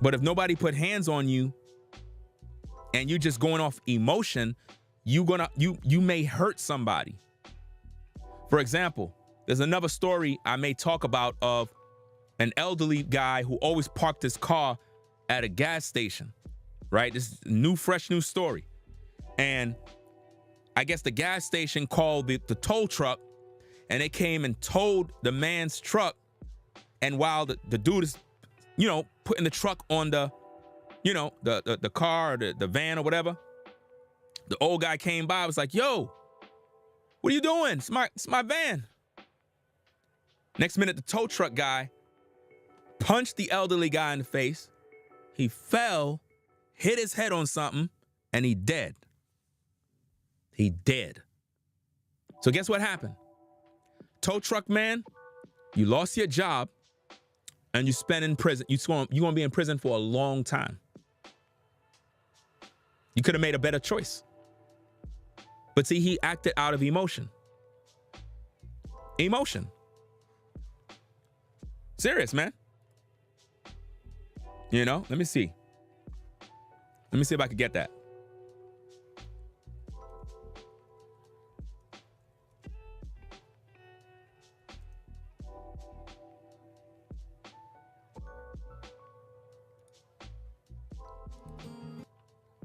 But if nobody put hands on you and you just going off emotion, you may hurt somebody. For example, there's another story I may talk about of an elderly guy who always parked his car at a gas station, right? This is a fresh new story. And I guess the gas station called the tow truck, and they came and towed the man's truck. And while the dude is, putting the truck on the car or the van or whatever, the old guy came by, was like, yo, what are you doing? It's my van. Next minute, the tow truck guy punched the elderly guy in the face. He fell, hit his head on something, and he dead. He dead. So guess what happened? Tow truck man, you lost your job, and you spend in prison. You're going to be in prison for a long time. You could have made a better choice. But see, he acted out of emotion. Emotion. Serious, man. Let me see. Let me see if I could get that.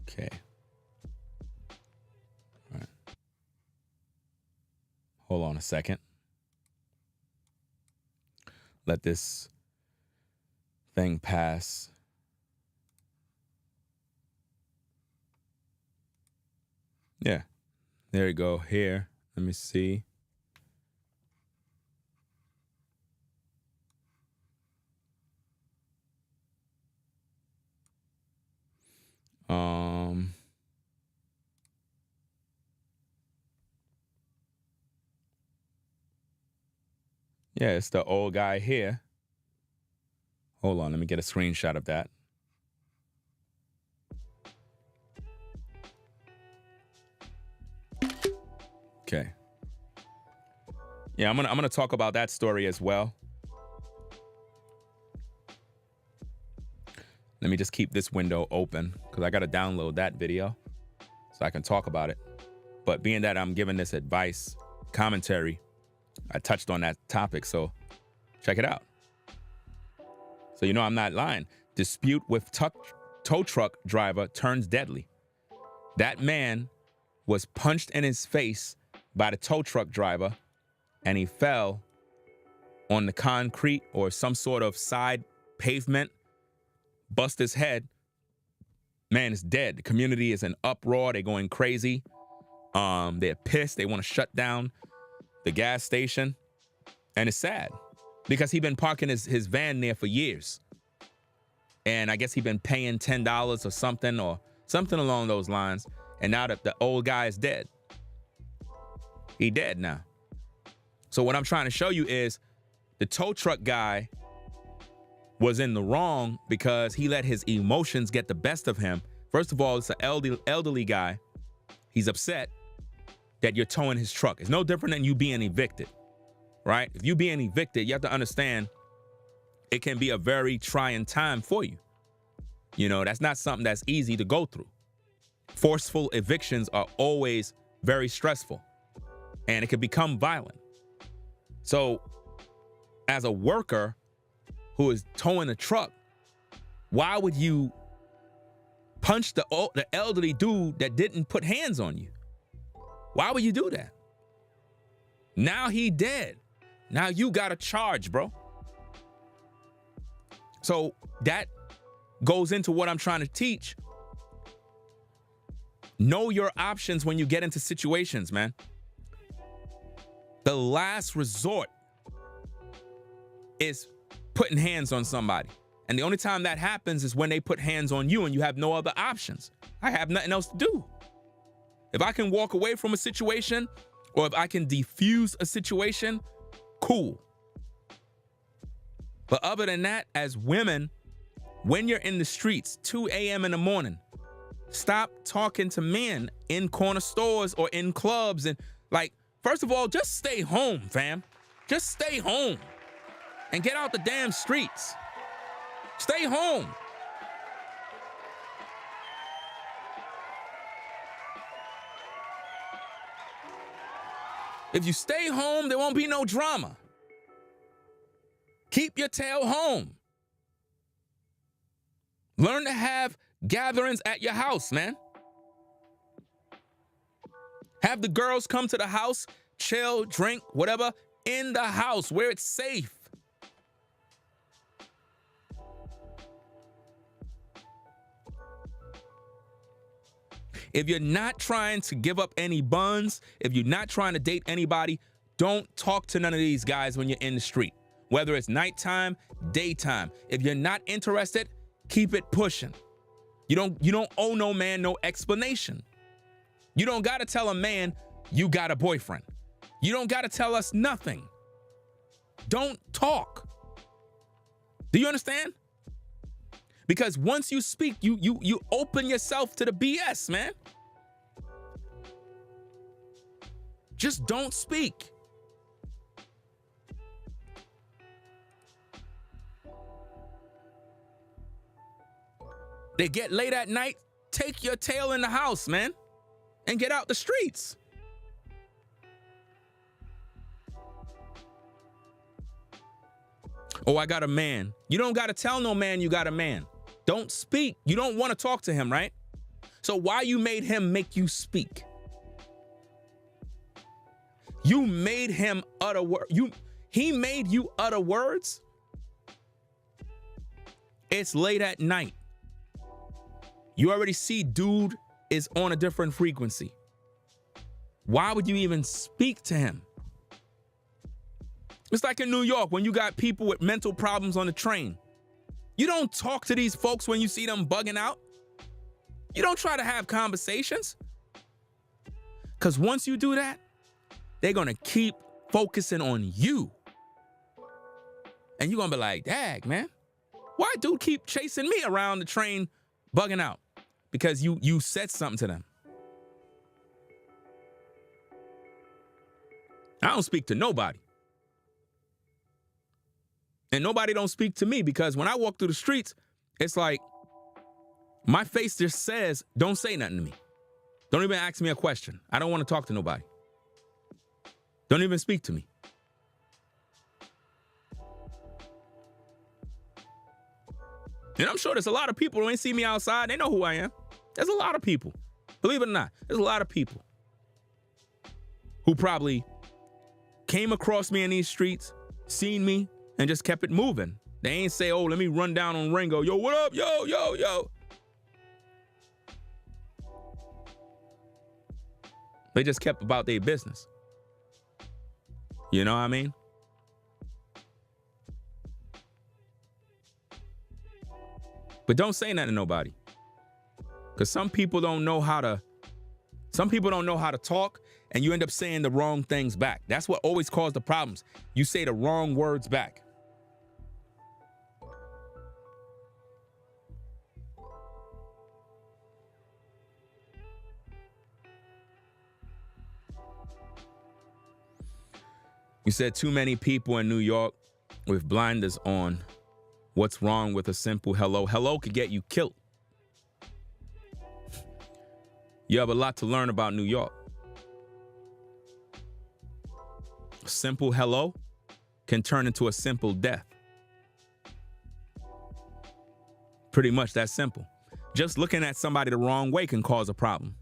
Okay. All right. Hold on a second. Let this thing pass. Yeah. There you go. Here. Let me see. Yeah, it's the old guy here. Hold on, let me get a screenshot of that. Okay. Yeah, I'm gonna talk about that story as well. Let me just keep this window open because I got to download that video so I can talk about it. But being that I'm giving this advice, commentary, I touched on that topic, so check it out. So you know I'm not lying. Dispute with tow truck driver turns deadly. That man was punched in his face by the tow truck driver, and he fell on the concrete or some sort of side pavement, bust his head. Man is dead. The community is in uproar. They're going crazy. They're pissed. They want to shut down the gas station. And it's sad because he's been parking his van there for years. And I guess he's been paying $10 or something along those lines. And now that the old guy is dead, he dead now. So what I'm trying to show you is the tow truck guy was in the wrong because he let his emotions get the best of him. First of all, it's an elderly guy. He's upset that you're towing his truck. It's no different than you being evicted, right? If you being evicted, you have to understand it can be a very trying time for you. You know, that's not something that's easy to go through. Forceful evictions are always very stressful, and it can become violent. So as a worker who is towing a truck, why would you punch the elderly dude that didn't put hands on you? Why would you do that? Now he dead. Now you got a charge, bro. So that goes into what I'm trying to teach. Know your options when you get into situations, man. The last resort is putting hands on somebody. And the only time that happens is when they put hands on you and you have no other options. I have nothing else to do. If I can walk away from a situation or if I can defuse a situation, cool. But other than that, as women, when you're in the streets, 2 a.m. in the morning, stop talking to men in corner stores or in clubs. And like, first of all, just stay home, fam. Just stay home. And get out the damn streets. Stay home. If you stay home, there won't be no drama. Keep your tail home. Learn to have gatherings at your house, man. Have the girls come to the house, chill, drink, whatever, in the house where it's safe. If you're not trying to give up any buns, if you're not trying to date anybody, don't talk to none of these guys when you're in the street. Whether it's nighttime, daytime. If you're not interested, keep it pushing. You don't owe no man no explanation. You don't gotta tell a man you got a boyfriend. You don't gotta tell us nothing. Don't talk. Do you understand? Because once you speak, you open yourself to the BS, man. Just don't speak. They get late at night, take your tail in the house, man, and get out the streets. Oh, I got a man. You don't got to tell no man you got a man. Don't speak. You don't want to talk to him, right? So why you made him make you speak? You made him utter words. He made you utter words. It's late at night. You already see dude is on a different frequency. Why would you even speak to him? It's like in New York when you got people with mental problems on the train. You don't talk to these folks when you see them bugging out. You don't try to have conversations. Because once you do that, they're going to keep focusing on you. And you're going to be like, dag, man, why dude keep chasing me around the train bugging out? Because you said something to them. I don't speak to nobody. And nobody don't speak to me, because when I walk through the streets, it's like my face just says, don't say nothing to me. Don't even ask me a question. I don't want to talk to nobody. Don't even speak to me. And I'm sure there's a lot of people who ain't see me outside. They know who I am. There's a lot of people. Believe it or not, there's a lot of people who probably came across me in these streets, seen me, and just kept it moving. They ain't say, oh, let me run down on Ringo. Yo, what up? Yo, yo, yo. They just kept about their business. You know what I mean? But don't say nothing to nobody. Because some people don't know how to talk, and you end up saying the wrong things back. That's what always caused the problems. You say the wrong words back. You said too many people in New York with blinders on. What's wrong with a simple hello? Hello could get you killed. You have a lot to learn about New York. A simple hello can turn into a simple death. Pretty much that simple. Just looking at somebody the wrong way can cause a problem.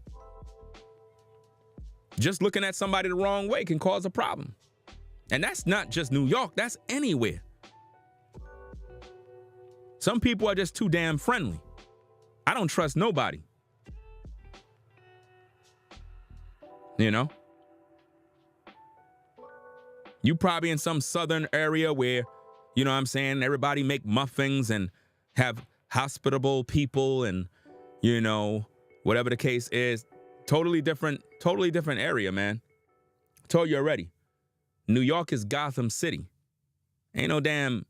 Just looking at somebody the wrong way can cause a problem. And that's not just New York, that's anywhere. Some people are just too damn friendly. I don't trust nobody. You know? You probably in some southern area where, you know what I'm saying, everybody make muffins and have hospitable people and, you know, whatever the case is. Totally different area, man. I told you already. New York is Gotham City. Ain't no damn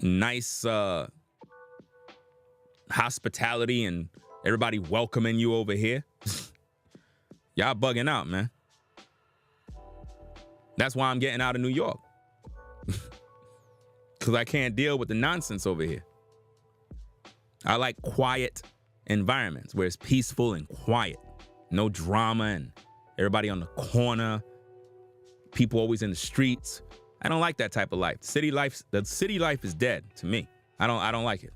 nice hospitality and everybody welcoming you over here. Y'all bugging out, man. That's why I'm getting out of New York. Because I can't deal with the nonsense over here. I like quiet environments where it's peaceful and quiet. No drama and everybody on the corner. People always in the streets. I don't like that type of life. The city life is dead to me. I don't like it.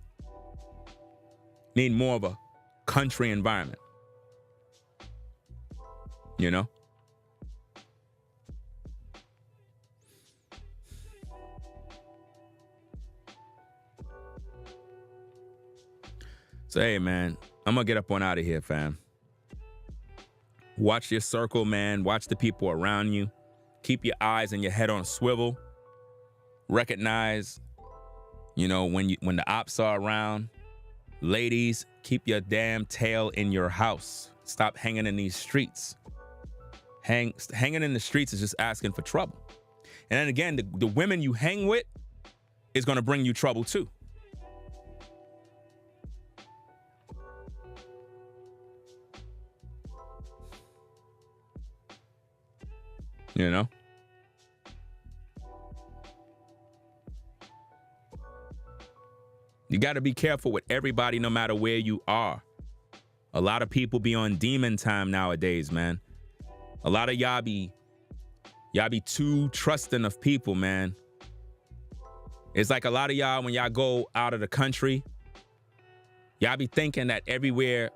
Need more of a country environment. You know? So, hey, man, I'm going to get up on out of here, fam. Watch your circle, man. Watch the people around you. Keep your eyes and your head on a swivel. Recognize, you know, when the ops are around. Ladies, keep your damn tail in your house. Stop hanging in these streets. Hanging in the streets is just asking for trouble. And then again, the women you hang with is going to bring you trouble too. You know? You got to be careful with everybody no matter where you are. A lot of people be on demon time nowadays, man. A lot of y'all be too trusting of people, man. It's like a lot of y'all, when y'all go out of the country, y'all be thinking that everywhere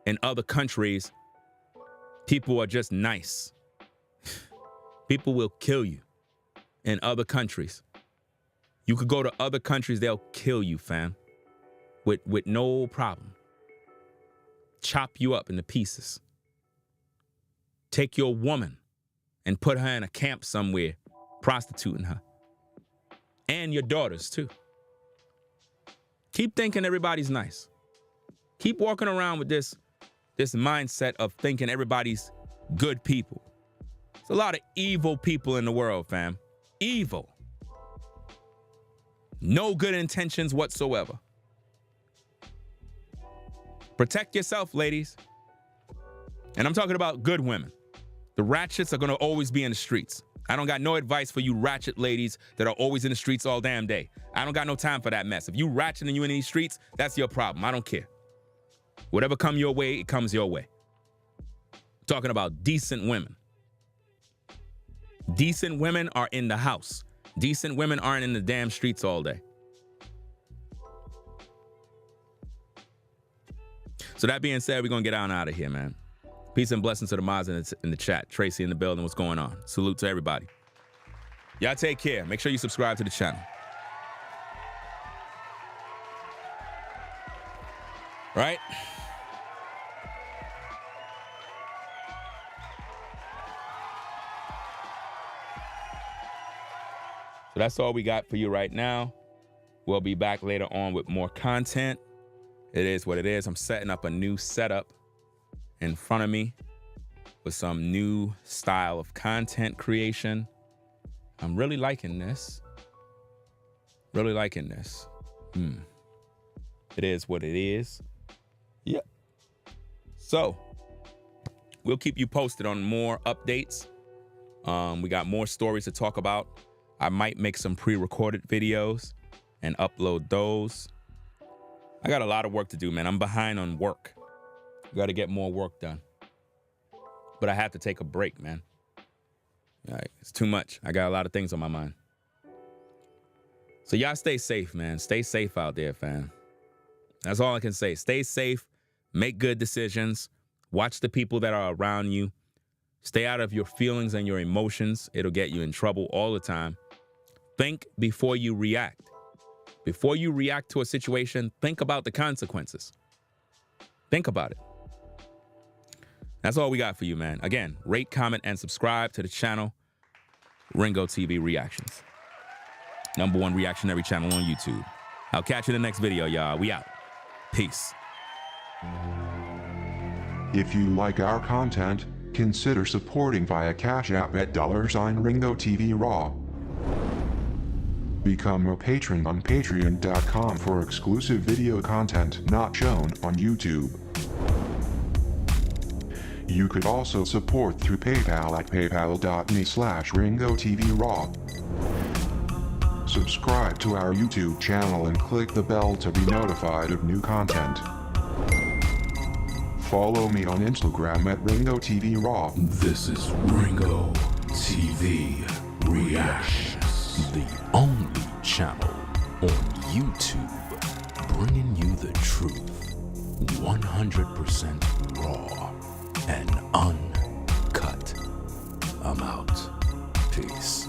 in other countries, people are just nice. People will kill you in other countries. You could go to other countries, they'll kill you, fam. With no problem. Chop you up into pieces. Take your woman and put her in a camp somewhere, prostituting her. And your daughters, too. Keep thinking everybody's nice. Keep walking around with this mindset of thinking everybody's good people. There's a lot of evil people in the world, fam. Evil. No good intentions whatsoever. Protect yourself, ladies. And I'm talking about good women. The ratchets are going to always be in the streets. I don't got no advice for you ratchet ladies that are always in the streets all damn day. I don't got no time for that mess. If you ratchet and you in these streets, that's your problem. I don't care. Whatever come your way, it comes your way. Talking about decent women. Decent women are in the house. Decent women aren't in the damn streets all day. So that being said, we're going to get on out of here, man. Peace and blessings to the mods in the chat. Tracy in the building. What's going on? Salute to everybody. Y'all take care. Make sure you subscribe to the channel. Right? So that's all we got for you right now. We'll be back later on with more content. It is what it is. I'm setting up a new setup in front of me with some new style of content creation. I'm really liking this. Really liking this. It is what it is. Yep. So we'll keep you posted on more updates. We got more stories to talk about. I might make some pre-recorded videos and upload those. I got a lot of work to do, man. I'm behind on work. Got to get more work done. But I have to take a break, man. It's too much. I got a lot of things on my mind. So y'all stay safe, man. Stay safe out there, fam. That's all I can say. Stay safe. Make good decisions. Watch the people that are around you. Stay out of your feelings and your emotions. It'll get you in trouble all the time. Think before you react. Before you react to a situation, think about the consequences. Think about it. That's all we got for you, man. Again, rate, comment, and subscribe to the channel, Ringo TV Reactions. #1 reactionary channel on YouTube. I'll catch you in the next video, y'all. We out. Peace. If you like our content, consider supporting via Cash App at $Ringo TV Raw. Become a patron on patreon.com for exclusive video content not shown on YouTube. You could also support through PayPal at paypal.me/RingoTVRaw. Subscribe to our YouTube channel and click the bell to be notified of new content. Follow me on Instagram at RingoTVRaw. This is Ringo TV Reactions, the only channel on YouTube bringing you the truth 100% raw and uncut. I'm out. Peace.